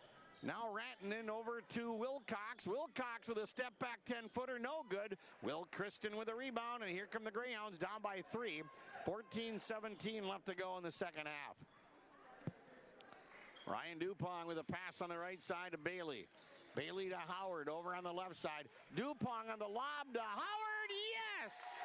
Now Rantanen over to Wilcox. Wilcox with a step back 10-footer. No good. Will Kristen with a rebound. And here come the Greyhounds down by 3. 14-17 left to go in the second half. Ryan Dupong with a pass on the right side to Bailey. Bailey to Howard over on the left side. Dupong on the lob to Howard. Yes!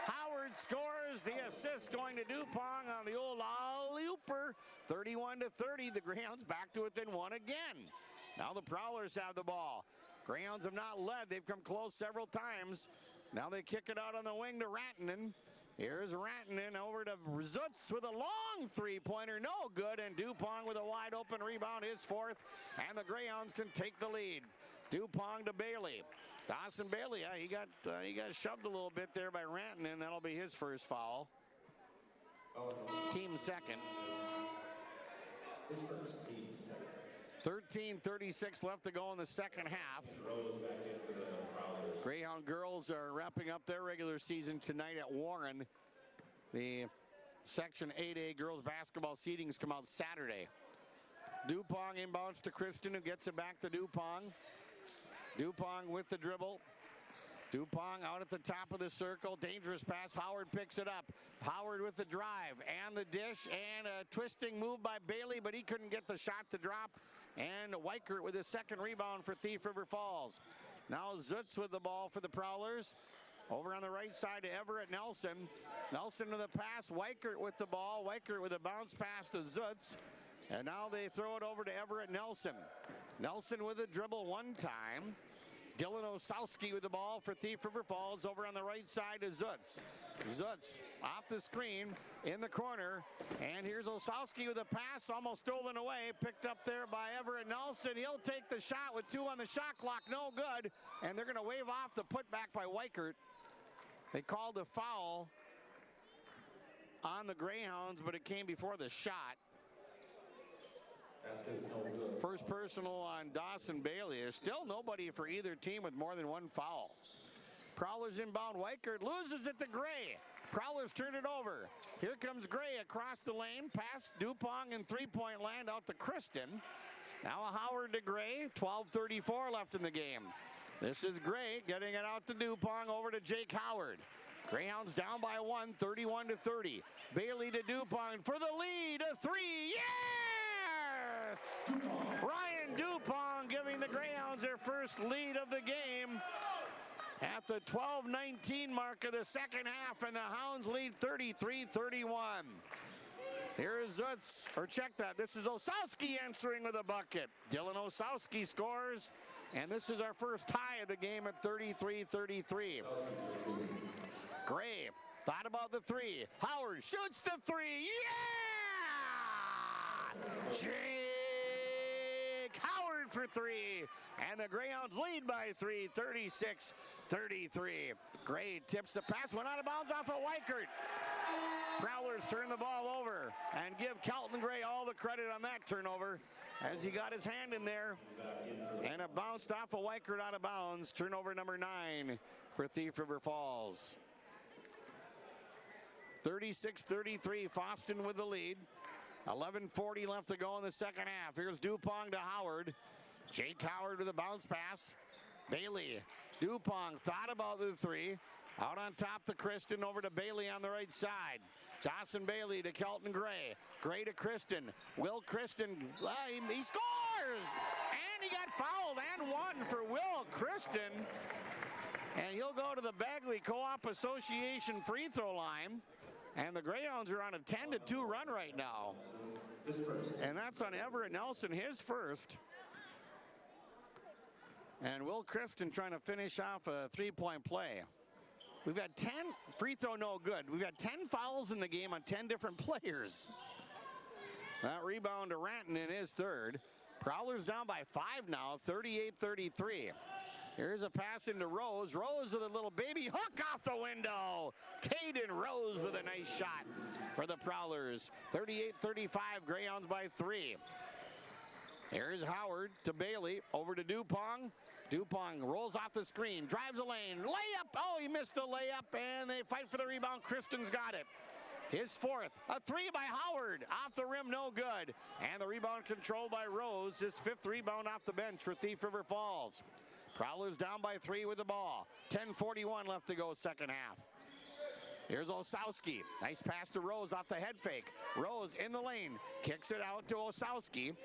Howard scores. The assist going to Dupong on the old alley-ooper. 31-30. The Greyhounds back to within one again. Now the Prowlers have the ball. Greyhounds have not led. They've come close several times. Now they kick it out on the wing to Rantanen. Here's Rantanen over to Zutz with a long three-pointer. No good. And Dupong with a wide-open rebound, his fourth. And the Greyhounds can take the lead. Dupong to Bailey. Dawson Bailey, he got shoved a little bit there by Rantanen. That'll be his first foul. Team second. His first team second. 13:36 left to go in the second half. Greyhound girls are wrapping up their regular season tonight at Warren. The Section 8A girls basketball seedings come out Saturday. Dupong inbounds to Kristen, who gets it back to Dupong. Dupong with the dribble. Dupong out at the top of the circle. Dangerous pass. Howard picks it up. Howard with the drive and the dish and a twisting move by Bailey, but he couldn't get the shot to drop. And Weichert with his second rebound for Thief River Falls. Now Zutz with the ball for the Prowlers. Over on the right side to Everett Nelson. Nelson with a pass. Weichert with the ball. Weichert with a bounce pass to Zutz. And now they throw it over to Everett Nelson. Nelson with a dribble one time. Dylan Osowski with the ball for Thief River Falls over on the right side to Zutz. Zutz off the screen in the corner. And here's Osowski with a pass almost stolen away. Picked up there by Everett Nelson. He'll take the shot with 2 on the shot clock. No good. And they're going to wave off the putback by Weichert. They called a foul on the Greyhounds, but it came before the shot. First personal on Dawson Bailey. There's still nobody for either team with more than one foul. Prowlers inbound. Weichert loses it to Gray. Prowlers turn it over. Here comes Gray across the lane. Past Dupong in three-point land out to Kristen. Now a Howard to Gray. 12:34 left in the game. This is Gray getting it out to Dupong over to Jake Howard. Greyhounds down by 1, 31-30. Bailey to Dupong for the lead. A three. Yes! Ryan Dupong giving the Greyhounds their first lead of the game at the 12:19 mark of the second half, and the Hounds lead 33-31. Here's Zutz, or check that. This is Osowski answering with a bucket. Dylan Osowski scores, and this is our first tie of the game at 33-33. Gray thought about the three. Howard shoots the three. Yeah! Jake Howard for three. And the Greyhounds lead by 3, 36-33. Gray tips the pass, went out of bounds off of Weichert. Prowlers turn the ball over and give Kelton Gray all the credit on that turnover as he got his hand in there. And it bounced off of Weichert out of bounds. Turnover number 9 for Thief River Falls. 36-33, Fosston with the lead. 11:40 left to go in the second half. Here's Dupong to Howard. Jake Howard with a bounce pass. Bailey, Dupong thought about the three. Out on top to Kristen, over to Bailey on the right side. Dawson Bailey to Kelton Gray. Gray to Kristen. Will Kristen, he scores! And he got fouled and one for Will Kristen. And he'll go to the Bagley Co-op Association free throw line. And the Greyhounds are on a 10-2 run right now. And that's on Everett Nelson, his first. And Will Kristen trying to finish off a three-point play. We've got 10, free throw no good. We've got 10 fouls in the game on 10 different players. That rebound to Rantanen, his third. Prowlers down by 5 now, 38-33. Here's a pass into Rose. Rose with a little baby hook off the window. Caden Rose with a nice shot for the Prowlers. 38-35, Greyhounds by 3. Here's Howard to Bailey, over to Dupong. Dupong rolls off the screen, drives the lane, layup. Oh, he missed the layup, and they fight for the rebound. Kristen's got it. His fourth, a three by Howard, off the rim, no good. And the rebound controlled by Rose, his fifth rebound off the bench for Thief River Falls. Prowlers down by 3 with the ball. 10:41 left to go second half. Here's Osowski. Nice pass to Rose off the head fake. Rose in the lane. Kicks it out to Osowski.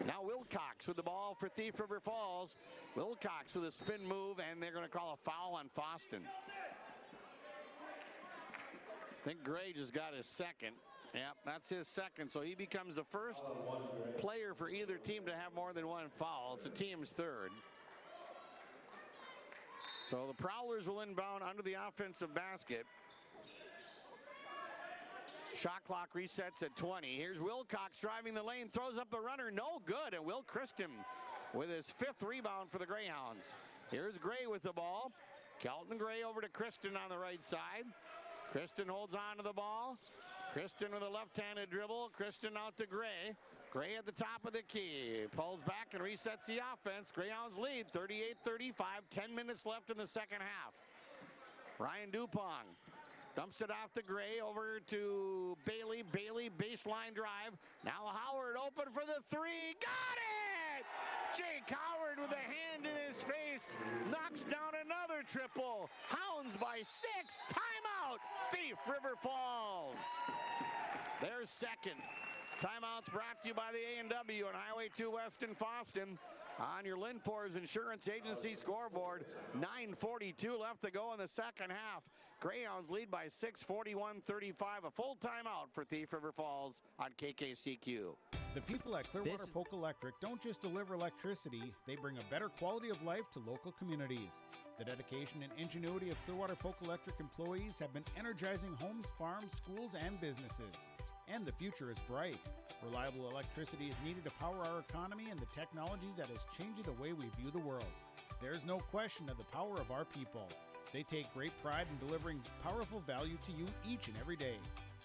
Now Wilcox with the ball for Thief River Falls. Wilcox with a spin move, and they're going to call a foul on Fosston. I think Gray just got his second. Yep, that's his second. So he becomes the first player for either team to have more than one foul. It's the team's third. So the Prowlers will inbound under the offensive basket. Shot clock resets at 20. Here's Wilcox driving the lane, throws up the runner, no good. And Will Christen with his 5th rebound for the Greyhounds. Here's Gray with the ball. Kelton Gray over to Christen on the right side. Christen holds on to the ball. Christen with a left-handed dribble. Christen out to Gray. Gray at the top of the key. Pulls back and resets the offense. Greyhounds lead 38-35. 10 minutes left in the second half. Ryan Dupong dumps it off to Gray, over to Bailey. Bailey, baseline drive. Now Howard open for the three. Got it! Jake Howard with a hand in his face. Knocks down another triple. Hounds by 6. Timeout, Thief River Falls. Their second. Timeouts brought to you by the A&W on Highway 2 West in Fosston. On your Linfors Insurance Agency scoreboard, 9:42 left to go in the second half. Greyhounds lead by 6, 41-35. A full timeout for Thief River Falls on KKCQ. The people at Clearwater Polk Electric don't just deliver electricity, they bring a better quality of life to local communities. The dedication and ingenuity of Clearwater Polk Electric employees have been energizing homes, farms, schools, and businesses. And the future is bright. Reliable electricity is needed to power our economy and the technology that is changing the way we view the world. There's no question of the power of our people. They take great pride in delivering powerful value to you each and every day.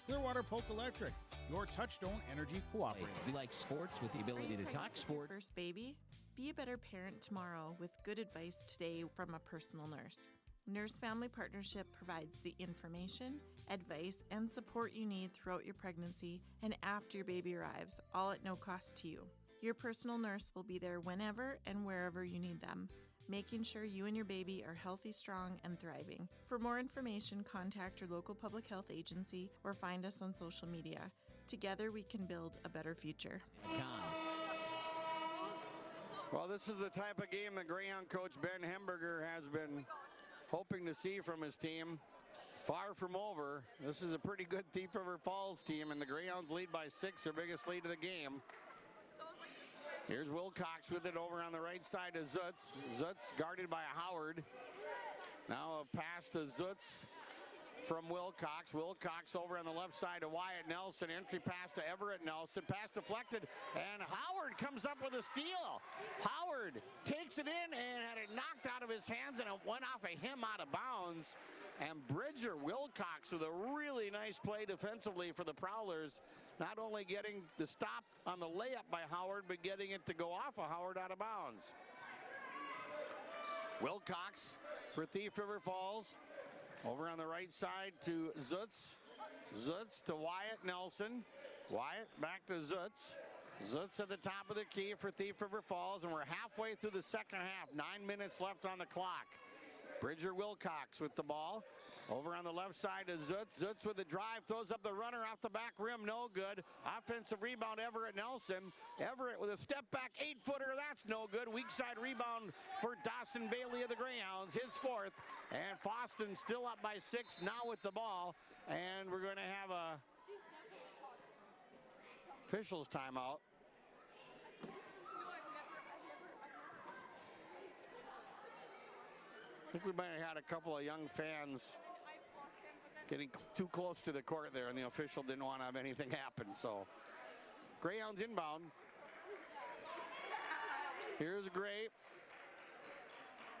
Clearwater Polk Electric, your Touchstone Energy Cooperative. We like sports with the ability to talk sports. First baby, be a better parent tomorrow with good advice today from a personal nurse. Nurse Family Partnership provides the information, advice, and support you need throughout your pregnancy and after your baby arrives, all at no cost to you. Your personal nurse will be there whenever and wherever you need them, making sure you and your baby are healthy, strong, and thriving. For more information, contact your local public health agency or find us on social media. Together, we can build a better future. Well, this is the type of game that Greyhound coach Ben Hemberger has been hoping to see from his team. It's far from over. This is a pretty good Thief River Falls team, and the Greyhounds lead by 6, their biggest lead of the game. Here's Wilcox with it over on the right side to Zutz. Zutz guarded by Howard. Now a pass to Zutz from Wilcox. Wilcox over on the left side to Wyatt Nelson. Entry pass to Everett Nelson. Pass deflected, and Howard comes up with a steal. Howard takes it in and had it knocked out of his hands, and it went off of him out of bounds. And Bridger Wilcox with a really nice play defensively for the Prowlers. Not only getting the stop on the layup by Howard, but getting it to go off of Howard out of bounds. Wilcox for Thief River Falls. Over on the right side to Zutz. Zutz to Wyatt Nelson. Wyatt back to Zutz. Zutz at the top of the key for Thief River Falls, and we're halfway through the second half. 9 minutes left on the clock. Bridger Wilcox with the ball. Over on the left side to Zutz. Zutz with the drive, throws up the runner off the back rim, no good. Offensive rebound, Everett Nelson. Everett with a step back 8-footer, that's no good. Weak side rebound for Dawson Bailey of the Greyhounds, his 4th. And Fosston still up by 6 now with the ball. And we're going to have a officials timeout. I think we might have had a couple of young fans getting too close to the court there, and the official didn't want to have anything happen. So Greyhounds inbound. Here's Gray.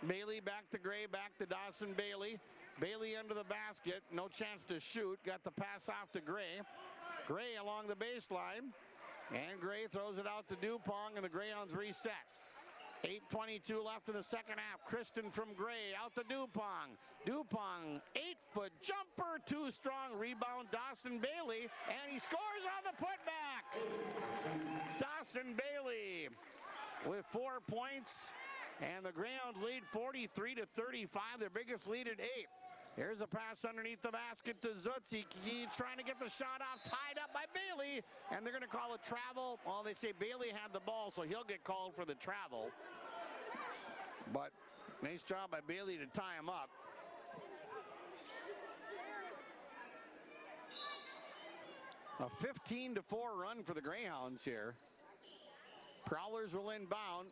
Bailey back to Gray, back to Dawson Bailey. Bailey under the basket, no chance to shoot. Got the pass off to Gray. Gray along the baseline, and Gray throws it out to Dupong, and the Greyhounds reset. 8:22 left in the second half. Christen from Gray out to Dupong. Dupong, 8-foot jumper, too strong. Rebound, Dawson Bailey, and he scores on the putback. Dawson Bailey with 4 points, and the Greyhounds lead 43-35, their biggest lead at 8. Here's a pass underneath the basket to Zutz. He trying to get the shot off, tied up by Bailey, and they're going to call a travel. Well, they say Bailey had the ball, so he'll get called for the travel. But nice job by Bailey to tie him up. A 15-4 run for the Greyhounds here. Prowlers will inbound,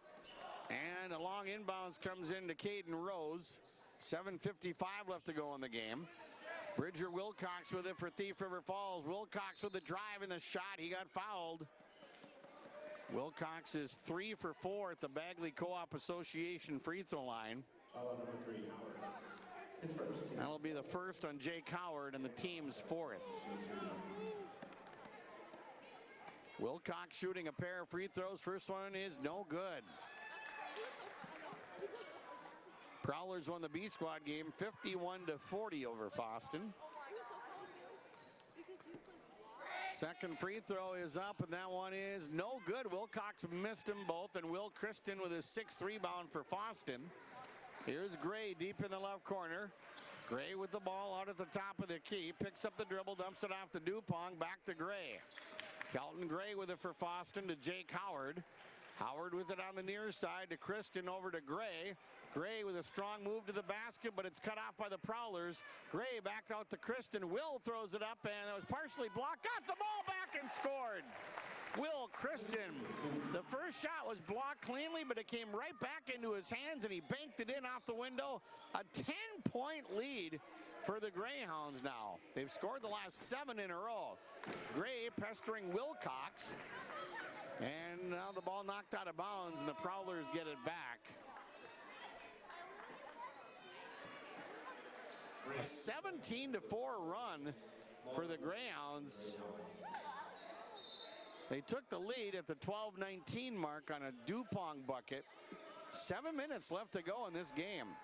and a long inbounds comes into Caden Rose. 7:55 left to go in the game. Bridger Wilcox with it for Thief River Falls. Wilcox with the drive and the shot. He got fouled. Wilcox is 3 for 4 at the Bagley Co-op Association free throw line. Number 3, Howard. His first team. That'll be the first on Jake Howard and the team's 4th. Wilcox shooting a pair of free throws. First one is no good. Prowlers won the B squad game 51-40 over Fosston. Second free throw is up, and that one is no good. Wilcox missed them both, and Will Christen with his 6th rebound for Fosston. Here's Gray deep in the left corner. Gray with the ball out at the top of the key. Picks up the dribble, dumps it off to Dupong, back to Gray. Kelton Gray with it for Fosston to Jake Howard. Howard with it on the near side to Christen over to Gray. Gray with a strong move to the basket, but it's cut off by the Prowlers. Gray back out to Christen. Will throws it up, and it was partially blocked. Got the ball back and scored. Will Christen. The first shot was blocked cleanly, but it came right back into his hands, and he banked it in off the window. A 10-point lead for the Greyhounds now. They've scored the last 7 in a row. Gray pestering Wilcox. And now the ball knocked out of bounds, and the Prowlers get it back. A 17-4 run for the Greyhounds. They took the lead at the 12-19 mark on a Dupong bucket. 7 minutes left to go in this game.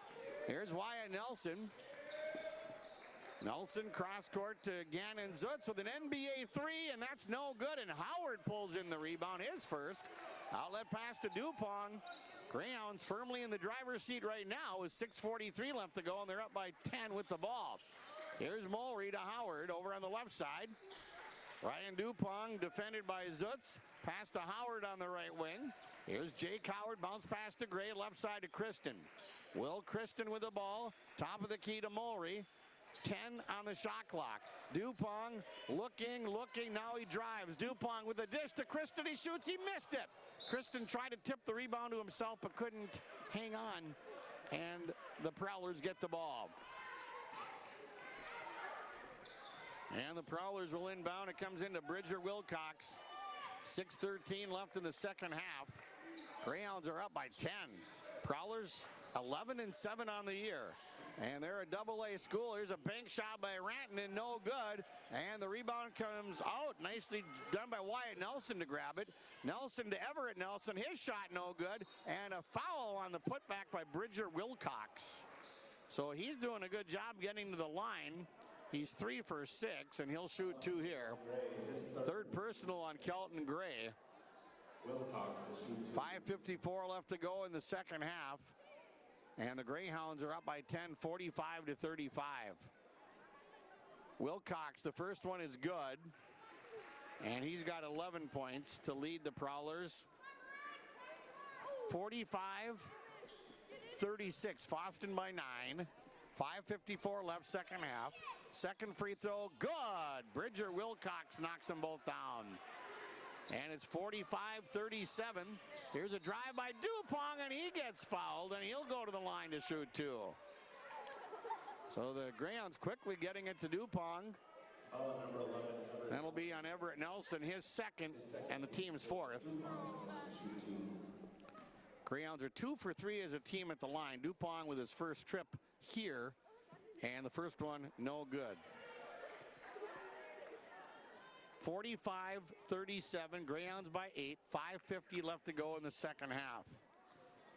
Here's Wyatt Nelson. Nelson cross court to Gannon Zutz with an NBA 3, and that's no good. And Howard pulls in the rebound, his first. Outlet pass to Dupong. Greyhounds firmly in the driver's seat right now with 6:43 left to go, and they're up by 10 with the ball. Here's Mulry to Howard over on the left side. Ryan Dupong defended by Zutz. Pass to Howard on the right wing. Here's Jake Howard, bounce pass to Gray, left side to Christen. Will Christen with the ball, top of the key to Mulry. 10 on the shot clock. Dupong looking, now he drives. Dupong with the dish to Christen, he shoots, he missed it. Christen tried to tip the rebound to himself but couldn't hang on, and the Prowlers get the ball. And the Prowlers will inbound. It comes into Bridger Wilcox. 6:13 left in the second half. Greyhounds are up by 10. Prowlers 11-7 on the year. And they're a double-A school. Here's a bank shot by Rantanen, no good. And the rebound comes out. Nicely done by Wyatt Nelson to grab it. Nelson to Everett Nelson. His shot no good. And a foul on the putback by Bridger Wilcox. So he's doing a good job getting to the line. He's 3 for 6, and he'll shoot 2 here. Third personal on Kelton Gray. 5:54 left to go in the second half. And the Greyhounds are up by 10, 45-35. Wilcox, the first one is good. And he's got 11 points to lead the Prowlers. 45-36, Fosston by 9. 5:54 left second half. Second free throw, good. Bridger Wilcox knocks them both down. And it's 45-37. Here's a drive by Dupong, and he gets fouled, and he'll go to the line to shoot 2. So the Greyhounds quickly getting it to Dupong. That'll be on Everett Nelson, his second, and the team's 4th. Greyhounds are 2 for 3 as a team at the line. Dupong with his first trip here, and the first one no good. 45-37, Greyhounds by 8, 5:50 left to go in the second half.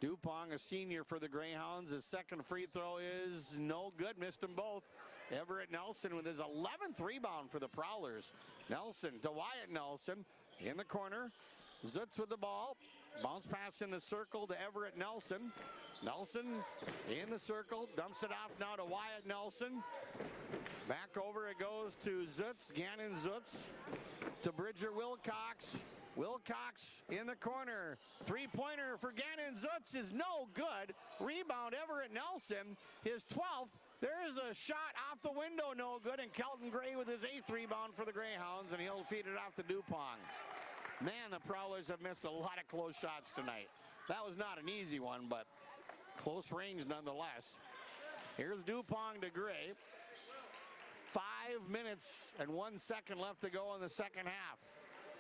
Dupong, a senior for the Greyhounds, his second free throw is no good, missed them both. Everett Nelson with his 11th rebound for the Prowlers. Nelson to Wyatt Nelson in the corner. Zutz with the ball. Bounce pass in the circle to Everett Nelson. Nelson in the circle, dumps it off now to Wyatt Nelson. Back over it goes to Zutz, Gannon Zutz to Bridger Wilcox. Wilcox in the corner. Three-pointer for Gannon Zutz is no good. Rebound Everett Nelson, his 12th. There is a shot off the window, no good, and Kelton Gray with his 8th rebound for the Greyhounds, and he'll feed it off to Dupong. Man, the Prowlers have missed a lot of close shots tonight. That was not an easy one, but close range nonetheless. Here's Dupong to Gray. 5 minutes and 1 second left to go in the second half.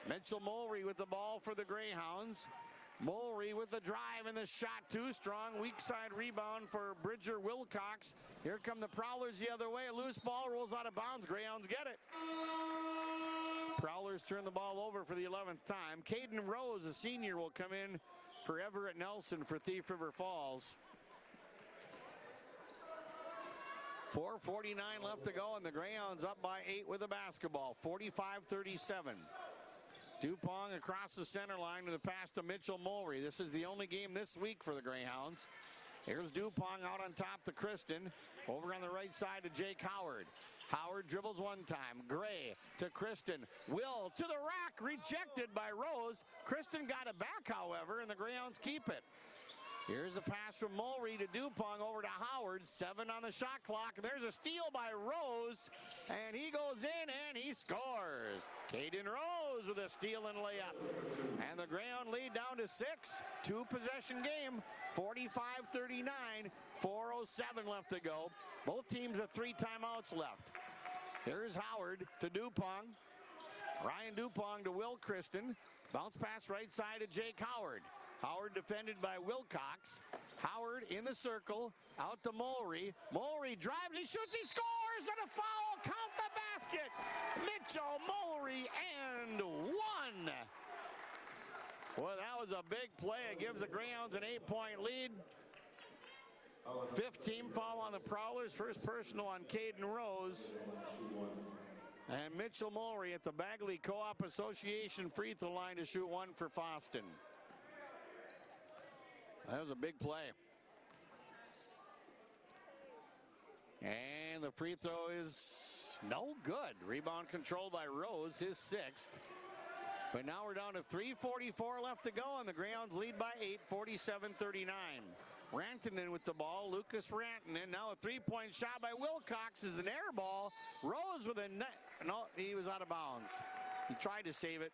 Mitchell Mulry with the ball for the Greyhounds. Mulry with the drive and the shot too strong. Weak side rebound for Bridger Wilcox. Here come the Prowlers the other way. A loose ball rolls out of bounds. Greyhounds get it. Prowlers turn the ball over for the 11th time. Caden Rose, a senior, will come in for Everett Nelson for Thief River Falls. 4:49 left to go, and the Greyhounds up by 8 with the basketball. 45-37. Dupong across the center line with a pass to Mitchell Mulry. This is the only game this week for the Greyhounds. Here's Dupong out on top to Kristen. Over on the right side to Jake Howard. Howard dribbles one time. Gray to Kristen. Will to the rack. Rejected by Rose. Kristen got it back, however, and the Greyhounds keep it. Here's the pass from Mulry to Dupong over to Howard. 7 on the shot clock. And there's a steal by Rose. And he goes in and he scores. Caden Rose with a steal and layup. And the Greyhound lead down to 6. 2-possession game. 45-39. 4:07 left to go. Both teams have 3 timeouts left. Here's Howard to Dupong. Ryan Dupong to Will Kristen. Bounce pass right side to Jake Howard. Howard defended by Wilcox. Howard in the circle, out to Mulry. Mulry drives, he shoots, he scores, and a foul. Count the basket. Mitchell Mulry and 1. Well, that was a big play. It gives the Greyhounds an 8-point lead. 5th team foul on the Prowlers. First personal on Caden Rose. And Mitchell Mulry at the Bagley Co-op Association free throw line to shoot 1 for Fosston. That was a big play. And the free throw is no good. Rebound controlled by Rose, his 6th. But now we're down to 3:44 left to go, and the Greyhounds lead by 8, 47-39. Rantanen with the ball. Lucas Rantanen. Now a 3-point shot by Wilcox is an air ball. Rose with a net. No, he was out of bounds. He tried to save it.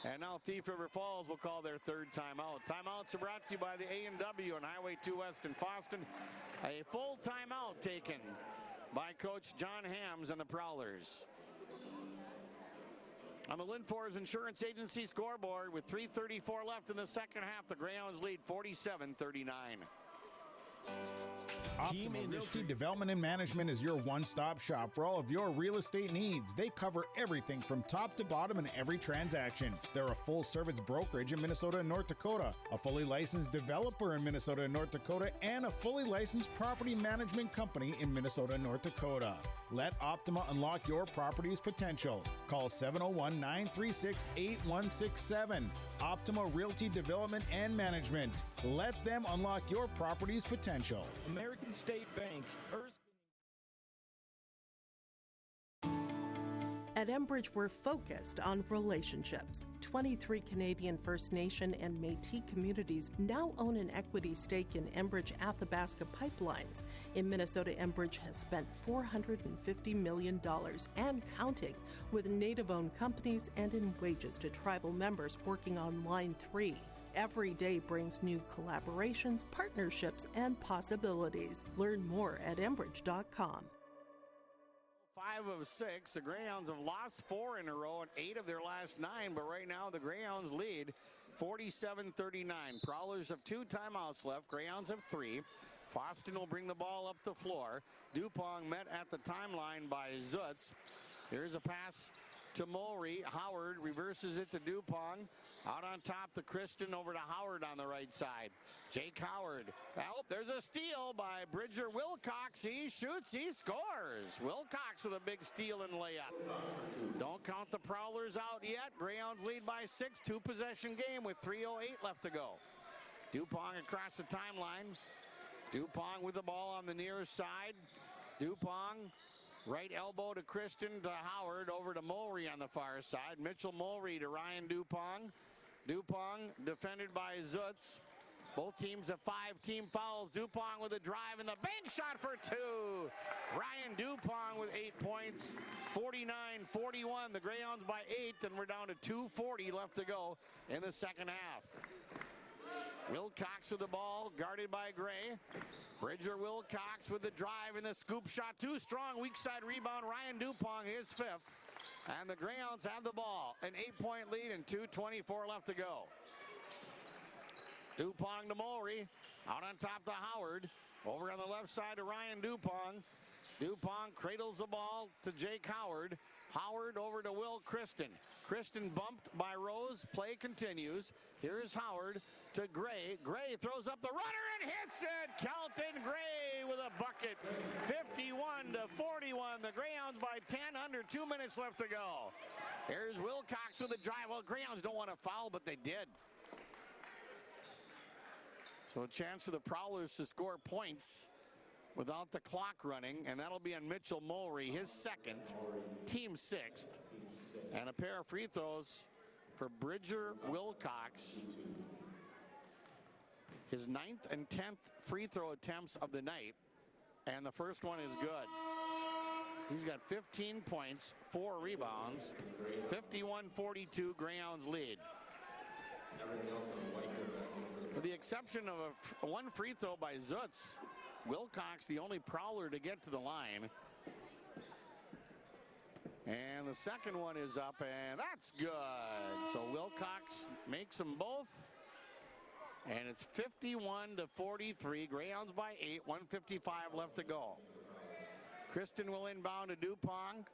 And now Thief River Falls will call their 3rd timeout. Timeouts are brought to you by the A&W on Highway 2 West in Fosston. A full timeout taken by Coach John Hams and the Prowlers. On the Linfors Insurance Agency scoreboard with 3:34 left in the second half, the Greyhounds lead 47-39. Optimal Realty Development and Management is your one-stop shop for all of your real estate needs. They cover everything from top to bottom in every transaction. They're a full-service brokerage in Minnesota and North Dakota, a fully licensed developer in Minnesota and North Dakota, and a fully licensed property management company in Minnesota and North Dakota. Let Optima unlock your property's potential. Call 701-936-8167. Optima Realty Development and Management. Let them unlock your property's potential. American State Bank. At Enbridge, we're focused on relationships. 23 Canadian First Nation and Métis communities now own an equity stake in Enbridge Athabasca Pipelines. In Minnesota, Enbridge has spent $450 million and counting with Native-owned companies and in wages to tribal members working on Line 3. Every day brings new collaborations, partnerships, and possibilities. Learn more at Enbridge.com. 5 of 6. The Greyhounds have lost 4 in a row and 8 of their last 9, but right now the Greyhounds lead 47-39. Prowlers have 2 timeouts left. Greyhounds have 3. Fosston will bring the ball up the floor. Dupong met at the timeline by Zutz. Here's a pass to Mulry. Howard reverses it to Dupong. Out on top to Christian, over to Howard on the right side. Jake Howard. Well, there's a steal by Bridger Wilcox. He shoots, he scores. Wilcox with a big steal and layup. Don't count the Prowlers out yet. Greyhounds lead by 6, 2-possession game with 3:08 left to go. Dupong across the timeline. Dupong with the ball on the near side. Dupong, right elbow to Christian, to Howard, over to Mulry on the far side. Mitchell Mulry to Ryan Dupong. Dupong defended by Zutz. Both teams have 5 team fouls. Dupong with a drive and the bank shot for 2. Ryan Dupong with 8 points. 49-41. The Greyhounds by 8, and we're down to 2:40 left to go in the second half. Wilcox with the ball, guarded by Gray. Bridger Wilcox with the drive and the scoop shot. Too strong, weak side rebound. Ryan Dupong, his 5th. And the Greyhounds have the ball. An 8-point lead and 2:24 left to go. Dupong to Mulry. Out on top to Howard. Over on the left side to Ryan Dupong. Dupong cradles the ball to Jake Howard. Howard over to Will Christen. Christen bumped by Rose. Play continues. Here's Howard to Gray. Gray throws up the runner and hits it. Kelton Gray with a bucket. 51-41. The Greyhounds by 10, under 2 minutes left to go. Here's Wilcox with a drive. Well, Greyhounds don't want to foul, but they did. So a chance for the Prowlers to score points without the clock running, and that'll be on Mitchell Mulry, his 2nd, team 6th. And a pair of free throws for Bridger Wilcox. His 9th and 10th free throw attempts of the night, and the first one is good. He's got 15 points, 4 rebounds, 51-42 Greyhounds lead. With the exception of one free throw by Zutz, Wilcox the only Prowler to get to the line. And the second one is up, and that's good. So Wilcox makes them both. And it's 51-43. Greyhounds by 8, 1:55 left to go. Christen will inbound to Dupong.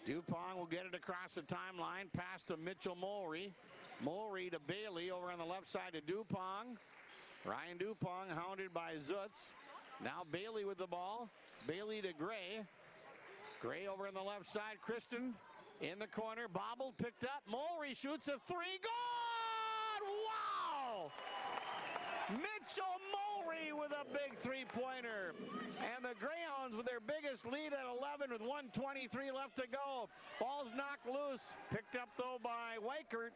Dupong will get it across the timeline. Pass to Mitchell Mulry. Mulry to Bailey over on the left side to Dupong. Ryan Dupong hounded by Zutz. Now Bailey with the ball. Bailey to Gray. Gray over on the left side. Christen in the corner. Bobbled, picked up. Mulry shoots a 3. Good! Wow! Mitchell Mulry with a big 3-pointer. And the Greyhounds with their biggest lead at 11 with 1:23 left to go. Ball's knocked loose. Picked up, though, by Weichert.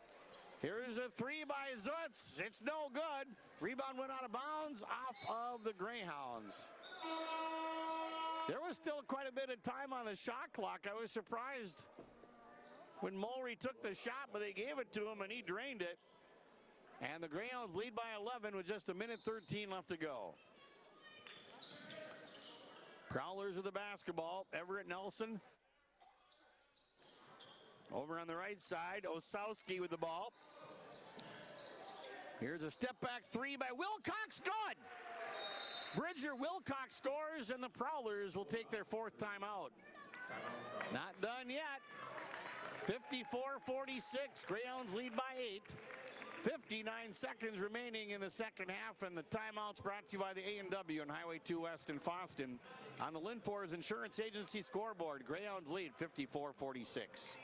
Here's a 3 by Zutz. It's no good. Rebound went out of bounds off of the Greyhounds. There was still quite a bit of time on the shot clock. I was surprised when Mulry took the shot, but they gave it to him and he drained it. And the Greyhounds lead by 11 with just 1:13 left to go. Prowlers with the basketball. Everett Nelson over on the right side. Osowski with the ball. Here's a step back 3 by Wilcox. Good! Bridger Wilcox scores, and the Prowlers will take their 4th timeout. Not done yet. 54-46. Greyhounds lead by 8. 59 seconds remaining in the second half, and the timeout's brought to you by the A&W and Highway 2 West in Fosston. On the Linfors Insurance Agency scoreboard, Greyhounds lead 54-46.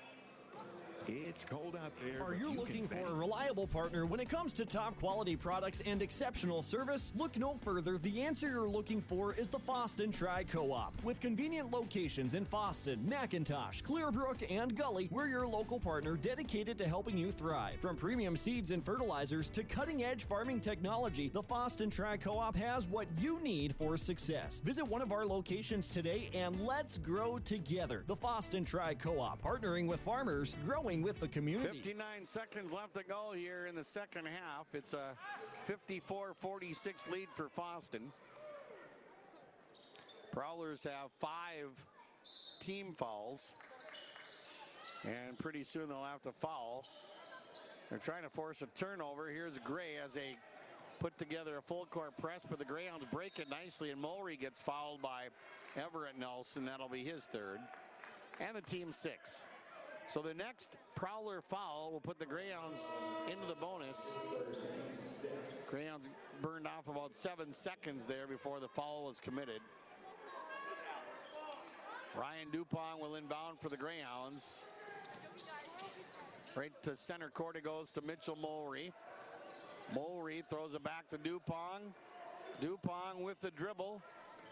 It's cold out there. Are you looking for a reliable partner when it comes to top quality products and exceptional service? Look no further. The answer you're looking for is the Fosston Tri-Co-op. With convenient locations in Fosston, McIntosh, Clearbrook, and Gully, we're your local partner dedicated to helping you thrive. From premium seeds and fertilizers to cutting-edge farming technology, the Fosston Tri-Co-op has what you need for success. Visit one of our locations today and let's grow together. The Fosston Tri-Co-op, partnering with farmers, growing with the community. 59 seconds left to go here in the second half. It's a 54-46 lead for Fosston. Prowlers have 5 team fouls, and pretty soon they'll have to foul. They're trying to force a turnover. Here's Gray as they put together a full court press, but the Greyhounds break it nicely, and Mulry gets fouled by Everett Nelson. That'll be his 3rd, and the team 6th. So the next Prowler foul will put the Greyhounds into the bonus. Greyhounds burned off about 7 seconds there before the foul was committed. Ryan Dupong will inbound for the Greyhounds. Right to center court it goes to Mitchell Mulry. Mulry throws it back to Dupong. Dupong with the dribble.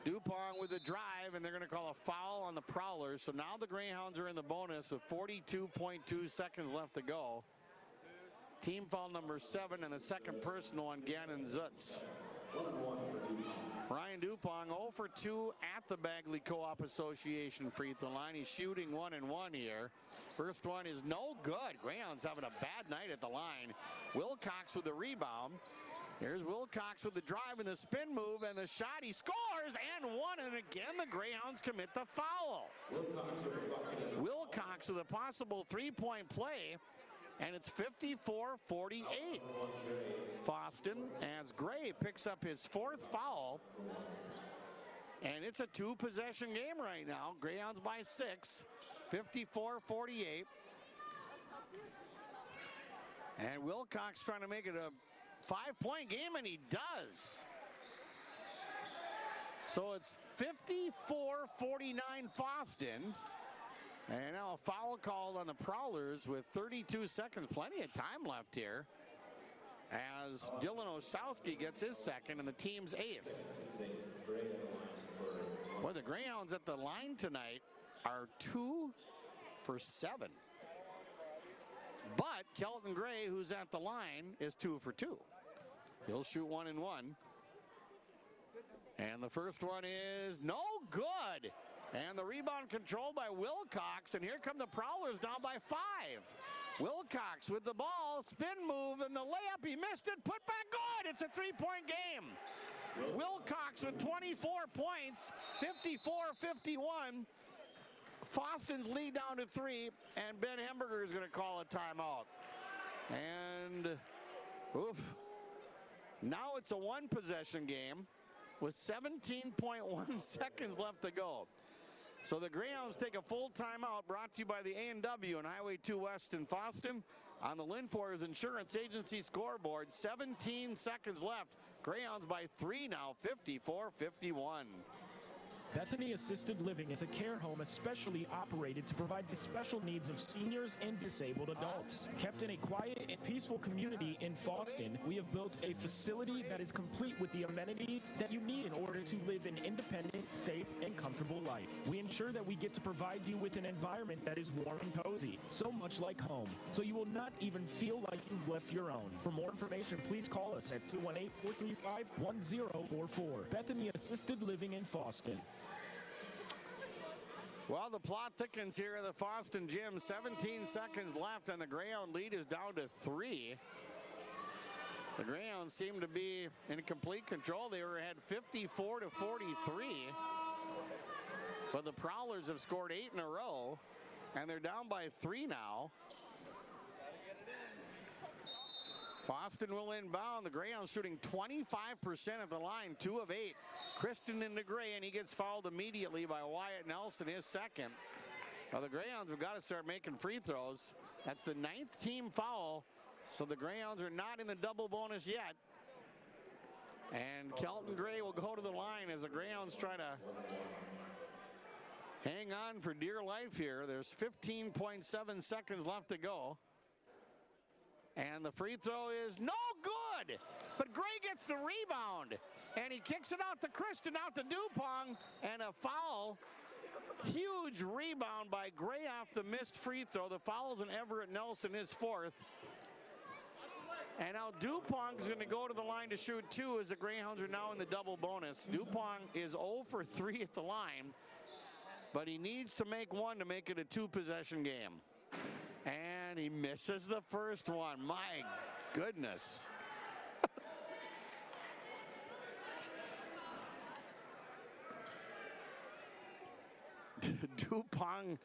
Dupong with the drive, and they're going to call a foul on the Prowlers. So now the Greyhounds are in the bonus with 42.2 seconds left to go. Team foul number 7 and the second personal on Gannon Zutz. Ryan Dupong 0 for 2 at the Bagley Co-op Association free throw line. He's shooting 1 and 1 here. First one is no good. Greyhounds having a bad night at the line. Wilcox with the rebound. Here's Wilcox with the drive and the spin move and the shot. He scores and one, and again the Greyhounds commit the foul. Wilcox with a possible three-point play, and it's 54-48. Fosston as Gray picks up his 4th foul, and it's a 2-possession game right now. Greyhounds by 6, 54-48. And Wilcox trying to make it a 5-point game, and he does. So it's 54-49 Fosston. And now a foul called on the Prowlers with 32 seconds. Plenty of time left here as Dylan Osowski gets his second and the team's 8th. Boy, the Greyhounds at the line tonight are 2 for 7. But Kelton Gray, who's at the line, is 2 for 2. He'll shoot 1 and 1. And the first one is no good. And the rebound controlled by Wilcox. And here come the Prowlers down by 5. Wilcox with the ball, spin move, and the layup. He missed it, put back good. It's a 3-point game. Wilcox with 24 points, 54-51. Fosston's lead down to 3, and Ben Hemberger is going to call a timeout. And, oof. Now it's a 1-possession game with 17.1 seconds left to go. So the Greyhounds take a full timeout, brought to you by the A&W and Highway 2 West in Fosston. On the Linfors Insurance Agency scoreboard, 17 seconds left. Greyhounds by 3 now, 54-51. Bethany Assisted Living is a care home especially operated to provide the special needs of seniors and disabled adults. Kept in a quiet and peaceful community in Fosston, we have built a facility that is complete with the amenities that you need in order to live an independent, safe, and comfortable life. We ensure that we get to provide you with an environment that is warm and cozy, so much like home, so you will not even feel like you've left your own. For more information, please call us at 218-435-1044. Bethany Assisted Living in Fosston. Well, the plot thickens here at the Fosston Gym. 17 seconds left, and the Greyhound lead is down to 3. The Greyhounds seem to be in complete control. They were ahead 54-43. But the Prowlers have scored 8 in a row, and they're down by 3 now. Fosston will inbound. The Greyhounds shooting 25% at the line, 2 of 8. Kristen into Gray, and he gets fouled immediately by Wyatt Nelson, his second. Well, the Greyhounds have got to start making free throws. That's the 9th team foul, so the Greyhounds are not in the double bonus yet. And Kelton Gray will go to the line as the Greyhounds try to hang on for dear life here. There's 15.7 seconds left to go. And the free throw is no good, but Gray gets the rebound, and he kicks it out to Kristen, out to Dupong, and a foul. Huge rebound by Gray off the missed free throw. The foul is on Everett Nelson, his 4th. And now Dupong is going to go to the line to shoot 2 as the Greyhounds are now in the double bonus. Dupong is 0 for 3 at the line, but he needs to make 1 to make it a 2-possession game. And he misses the first one. My goodness. Dupong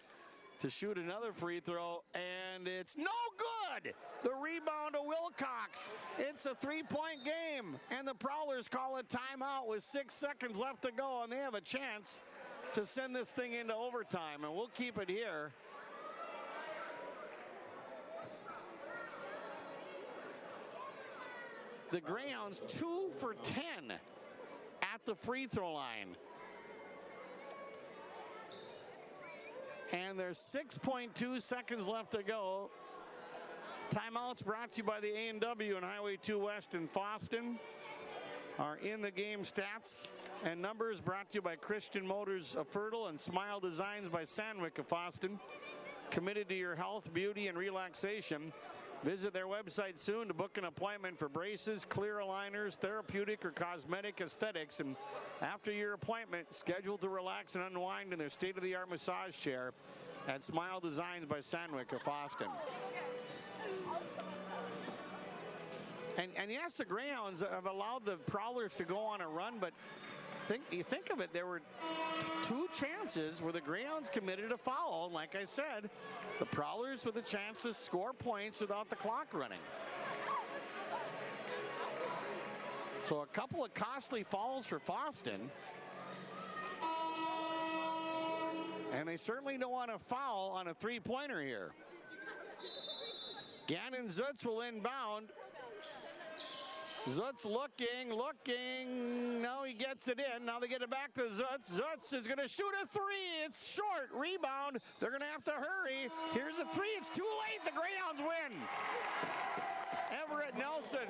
to shoot another free throw, and it's no good. The rebound to Wilcox. It's a 3-point game, and the Prowlers call a timeout with 6 seconds left to go, and they have a chance to send this thing into overtime, and we'll keep it here. the Greyhounds 2 for 10 at the free throw line. And there's 6.2 seconds left to go. Timeouts brought to you by the A&W and Highway 2 West in Fosston. Our in the game stats and numbers brought to you by Christian Motors of Fertile and Smile Designs by Sandwick of Fosston. Committed to your health, beauty, and relaxation. Visit their website soon to book an appointment for braces, clear aligners, therapeutic or cosmetic aesthetics. And after your appointment, schedule to relax and unwind in their state-of-the-art massage chair at Smile Designs by Sandwick of Fosston. And yes, the Greyhounds have allowed the Prowlers to go on a run, but you think of it, there were two chances where the Greyhounds committed a foul. And like I said, the Prowlers with a chance to score points without the clock running. So a couple of costly fouls for Fosston. And they certainly don't want to foul on a three-pointer here. Gannon Zutz will inbound. Zutz looking. Now he gets it in. Now they get it back to Zutz. Zutz is going to shoot a three. It's short. Rebound. They're going to have to hurry. Here's a three. It's too late. The Greyhounds win. Everett Nelson,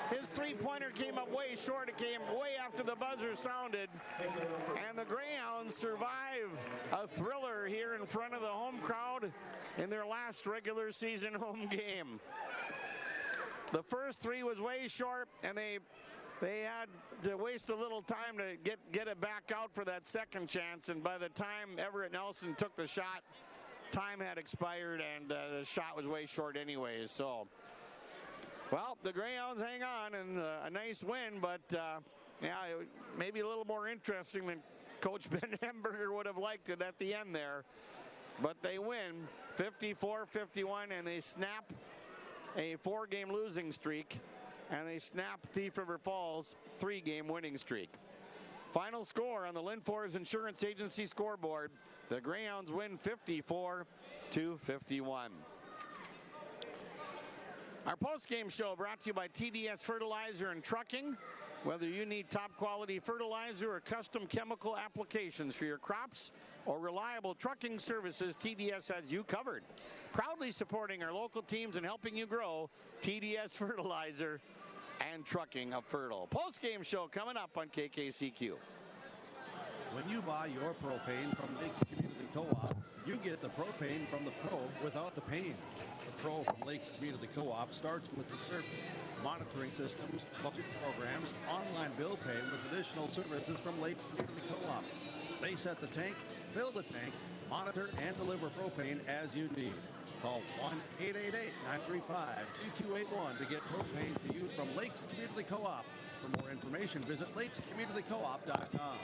his three-pointer came up way short. It came way after the buzzer sounded. And the Greyhounds survive a thriller here in front of the home crowd in their last regular season home game. The first three was way short, and they had to waste a little time to get it back out for that second chance. And by the time Everett Nelson took the shot, time had expired, and the shot was way short anyways. So, well, the Greyhounds hang on, and a nice win, but yeah, maybe a little more interesting than Coach Ben Hemberger would have liked it at the end there. But they win 54-51, and they snap a 4-game losing streak, and they snap Thief River Falls 3-game winning streak. Final score on the Linfors Insurance Agency scoreboard: the Greyhounds win 54-51. Our post-game show brought to you by TDS Fertilizer and Trucking. Whether you need top quality fertilizer or custom chemical applications for your crops or reliable trucking services, TDS has you covered. Proudly supporting our local teams and helping you grow, TDS Fertilizer and Trucking of Fertile. Post-game show coming up on KKCQ. When you buy your propane from Lakes Community Co-op, you get the propane from the pro without the pain. The pro from Lakes Community Co-op starts with the service, monitoring systems, budget programs, online bill pay with additional services from Lakes Community Co-op. They set the tank, fill the tank, monitor and deliver propane as you need. Call 1-888-935-2281 to get propane to you from Lakes Community Co-op. For more information, visit lakescommunitycoop.com.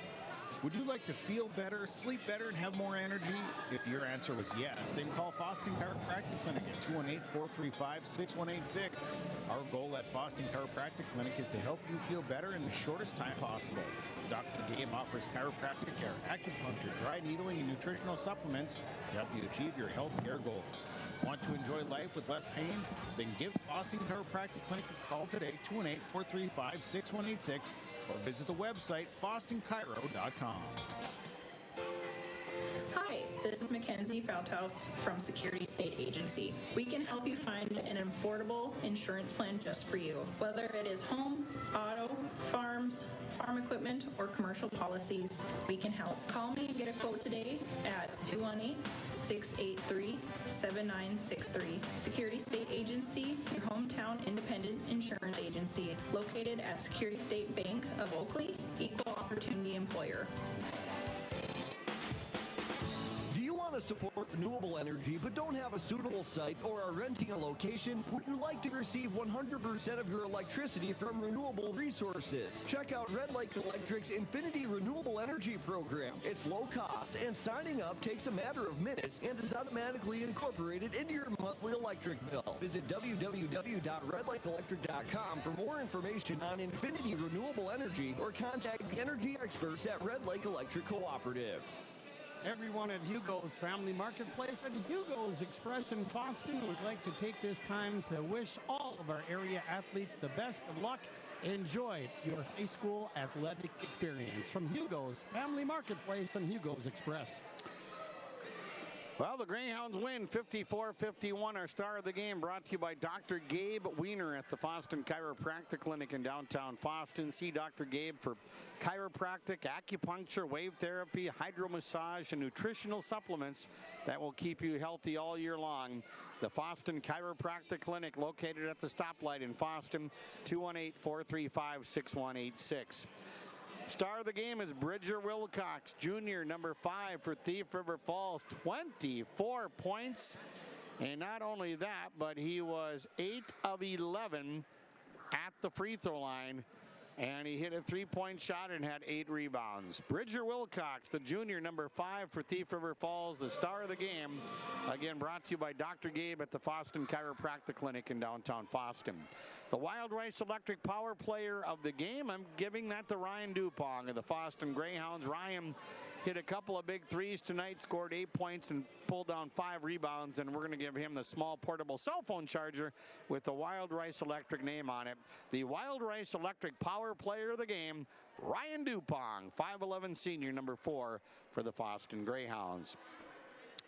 Would you like to feel better, sleep better, and have more energy? If your answer was yes, then call Fosston Chiropractic Clinic at 218-435-6186. Our goal at Fosston Chiropractic Clinic is to help you feel better in the shortest time possible. Dr. Gabe offers chiropractic care, acupuncture, dry needling, and nutritional supplements to help you achieve your health care goals. Want to enjoy life with less pain? Then give Fosston Chiropractic Clinic a call today, 218-435-6186. Or visit the website, FosstonChiro.com. Hi, this is Mackenzie Feldhaus from Security State Agency. We can help you find an affordable insurance plan just for you. Whether it is home, auto, farms, farm equipment, or commercial policies, we can help. Call me and get a quote today at 218-683-7963. Security State Agency, your hometown independent insurance agency, located at Security State Bank of Oakley, equal opportunity employer. To support renewable energy but don't have a suitable site or are renting a location? Would you like to receive 100% of your electricity from renewable resources? Check out Red Lake Electric's Infinity Renewable Energy Program. It's low cost and signing up takes a matter of minutes and is automatically incorporated into your monthly electric bill. Visit www.redlakeelectric.com for more information on Infinity Renewable Energy or contact the energy experts at Red Lake Electric Cooperative. Everyone at Hugo's Family Marketplace and Hugo's Express in Fosston would like to take this time to wish all of our area athletes the best of luck Enjoy your high school athletic experience from Hugo's Family Marketplace and Hugo's Express. Well, the Greyhounds win 54-51. Our star of the game brought to you by Dr. Gabe Wiener at the Foston Chiropractic Clinic in downtown Foston. See Dr. Gabe for chiropractic, acupuncture, wave therapy, hydromassage, and nutritional supplements that will keep you healthy all year long. The Foston Chiropractic Clinic, located at the stoplight in Foston, 218-435-6186. Star of the game is Bridger Wilcox, Jr., number 5 for Thief River Falls, 24 points. And not only that, but he was 8 of 11 at the free throw line. And he hit a three-point shot and had 8 rebounds. Bridger Wilcox, the junior, number 5 for Thief River Falls, the star of the game. Again, brought to you by Dr. Gabe at the Foston Chiropractic Clinic in downtown Foston. The Wild Rice Electric Power Player of the game, I'm giving that to Ryan Dupong of the Foston Greyhounds. Ryan hit a couple of big threes tonight, scored 8 points and pulled down 5 rebounds, and we're going to give him the small portable cell phone charger with the Wild Rice Electric name on it. The Wild Rice Electric Power Player of the game, Ryan Dupong, 5'11" senior, number 4 for the Foston Greyhounds.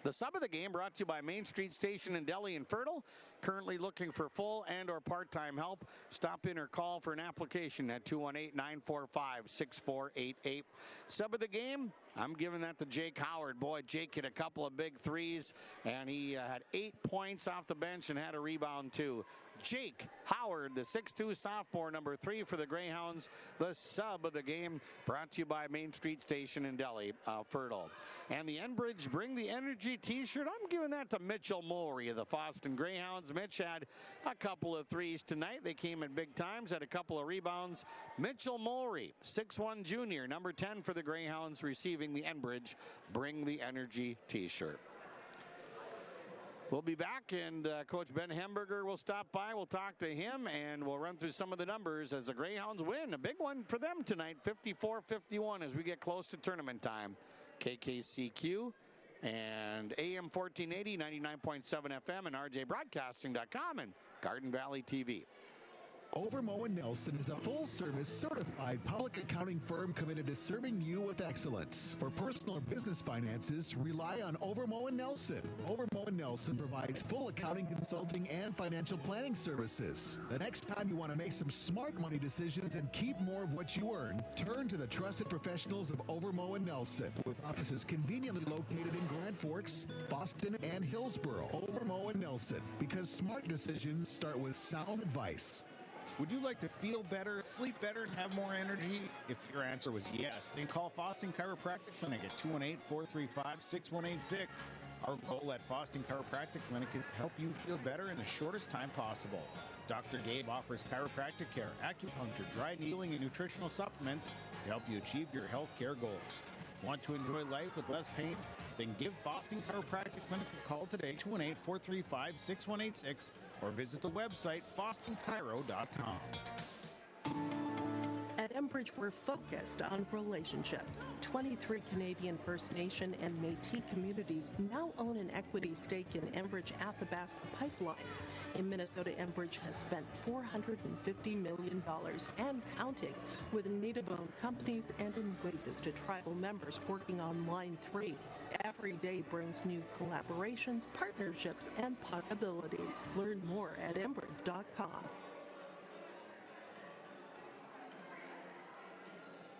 The sub of the game brought to you by Main Street Station in Delhi and Fertile. Currently looking for full and or part-time help. Stop in or call for an application at 218-945-6488. Sub of the game, I'm giving that to Jake Howard. Boy, Jake hit a couple of big threes, and he had 8 points off the bench and had a rebound too. Jake Howard, the 6'2" sophomore, number 3 for the Greyhounds, the sub of the game, brought to you by Main Street Station in Delhi, Fertile. And the Enbridge Bring the Energy t-shirt, I'm giving that to Mitchell Mowry of the Foston Greyhounds. Mitch had a couple of threes tonight. They came at big times, had a couple of rebounds. Mitchell Mowry, 6'1" junior, number 10 for the Greyhounds, receiving the Enbridge Bring the Energy t-shirt. We'll be back, and Coach Ben Hemberger will stop by. We'll talk to him, and we'll run through some of the numbers as the Greyhounds win. A big one for them tonight, 54-51 as we get close to tournament time. KKCQ and AM 1480, 99.7 FM, and RJBroadcasting.com and Garden Valley TV. Overmo & Nelson is a full-service, certified public accounting firm committed to serving you with excellence. For personal or business finances, rely on Overmo & Nelson. Overmo & Nelson provides full accounting, consulting, and financial planning services. The next time you want to make some smart money decisions and keep more of what you earn, turn to the trusted professionals of Overmo & Nelson, with offices conveniently located in Grand Forks, Boston, and Hillsborough. Overmo & Nelson, because smart decisions start with sound advice. Would you like to feel better, sleep better, and have more energy? If your answer was yes, then call Foston Chiropractic Clinic at 218-435-6186. Our goal at Foston Chiropractic Clinic is to help you feel better in the shortest time possible. Dr. Gabe offers chiropractic care, acupuncture, dry needling, and nutritional supplements to help you achieve your health care goals. Want to enjoy life with less pain? Then give Foston Chiropractic Clinic a call today, 218-435-6186, or visit the website FostonChiro.com. At Enbridge, we're focused on relationships. 23 Canadian First Nation and Métis communities now own an equity stake in Enbridge Athabasca Pipelines. In Minnesota, Enbridge has spent $450 million and counting with Native-owned companies and in wages to tribal members working on Line 3. Every day brings new collaborations, partnerships, and possibilities. Learn more at Enbridge.com.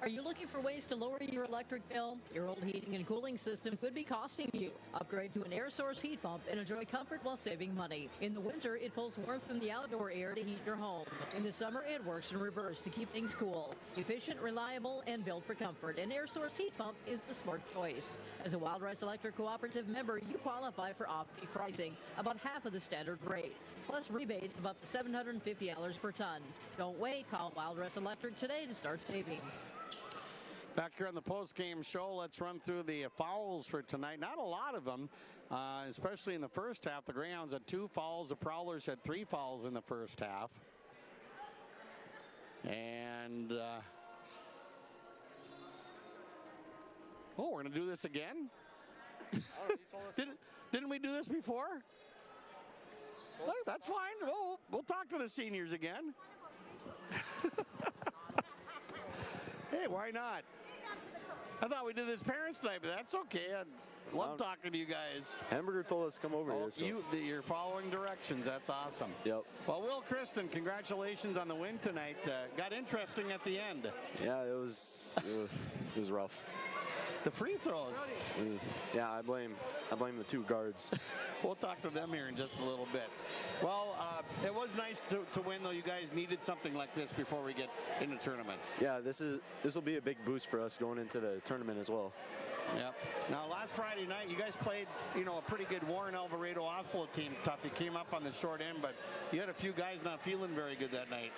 Are you looking for ways to lower your electric bill? Your old heating and cooling system could be costing you. Upgrade to an air source heat pump and enjoy comfort while saving money. In the winter, it pulls warmth from the outdoor air to heat your home. In the summer, it works in reverse to keep things cool. Efficient, reliable, and built for comfort. An air source heat pump is the smart choice. As a Wild Rice Electric Cooperative member, you qualify for off-peak pricing, about half of the standard rate, plus rebates of up to $750 per ton. Don't wait. Call Wild Rice Electric today to start saving. Back here on the post-game show, let's run through the fouls for tonight. Not a lot of them, especially in the first half. The Greyhounds had 2 fouls. The Prowlers had 3 fouls in the first half. And, we're going to do this again? Didn't we do this before? That's fine. We'll talk to the seniors again. Hey, why not? I thought we did this parents' night, but that's okay. I love talking to you guys. Hamburger told us to come over here. So. You're following directions. That's awesome. Yep. Well, Will Kristen, congratulations on the win tonight. Got interesting at the end. Yeah, it was rough. The free throws. Yeah, I blame the two guards. We'll talk to them here in just a little bit. Well, it was nice to win, though. You guys needed something like this before we get into tournaments. Yeah, this will be a big boost for us going into the tournament as well. Yep. Now, last Friday night, you guys played, a pretty good Warren Alvarado Oslo team. Tough. You came up on the short end, but you had a few guys not feeling very good that night.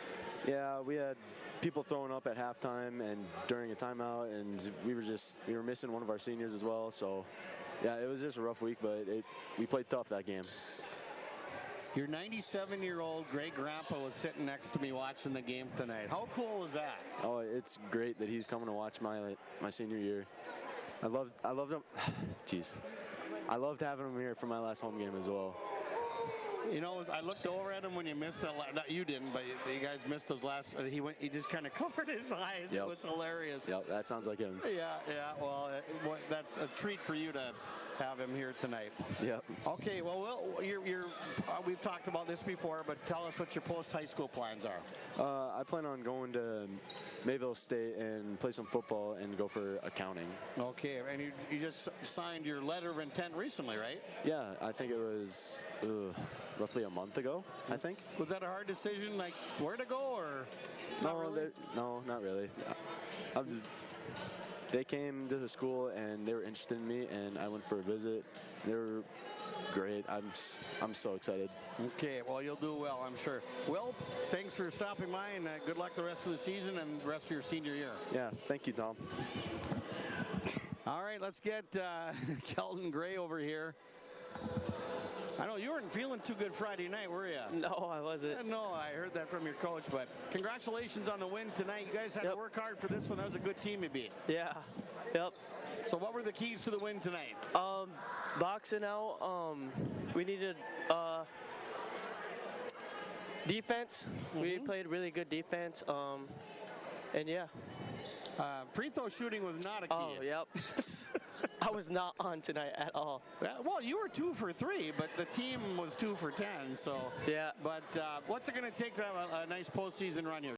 Yeah, we had people throwing up at halftime and during a timeout, and we were missing one of our seniors as well. So, yeah, it was just a rough week, but we played tough that game. Your 97-year-old great-grandpa was sitting next to me watching the game tonight. How cool is that? Oh, it's great that he's coming to watch my senior year. I loved him. Jeez. I loved having him here for my last home game as well. I looked over at him when you missed that. Not you didn't, but you guys missed those last. He just kind of covered his eyes. Yep. It was hilarious. Yep, that sounds like him. Yeah. Well, that's a treat for you to have him here tonight. Yep. Okay. Well, we've talked about this before, but tell us what your post-high school plans are. I plan on going to Mayville State and play some football and go for accounting. Okay, and you just signed your letter of intent recently, right? Yeah, I think it was roughly a month ago, I think. Was that a hard decision, like where to go, or? No, not really. They came to the school and they were interested in me, and I went for a visit. They were great. I'm so excited. Okay, well, you'll do well, I'm sure. Well, thanks for stopping by, and good luck the rest of the season and the rest of your senior year. Yeah, thank you, Tom. All right, let's get Kelton Gray over here. I know you weren't feeling too good Friday night, were you? No, I wasn't. No, I heard that from your coach, but congratulations on the win tonight. You guys had to work hard for this one. That was a good team you beat. Yeah, yep. So what were the keys to the win tonight? Boxing out. We needed defense. We played really good defense. And yeah. Free throw shooting was not a key. Oh, yep. I was not on tonight at all. Well, you were 2 for 3, but the team was 2 for 10. So yeah. But what's it going to take to have a nice postseason run here?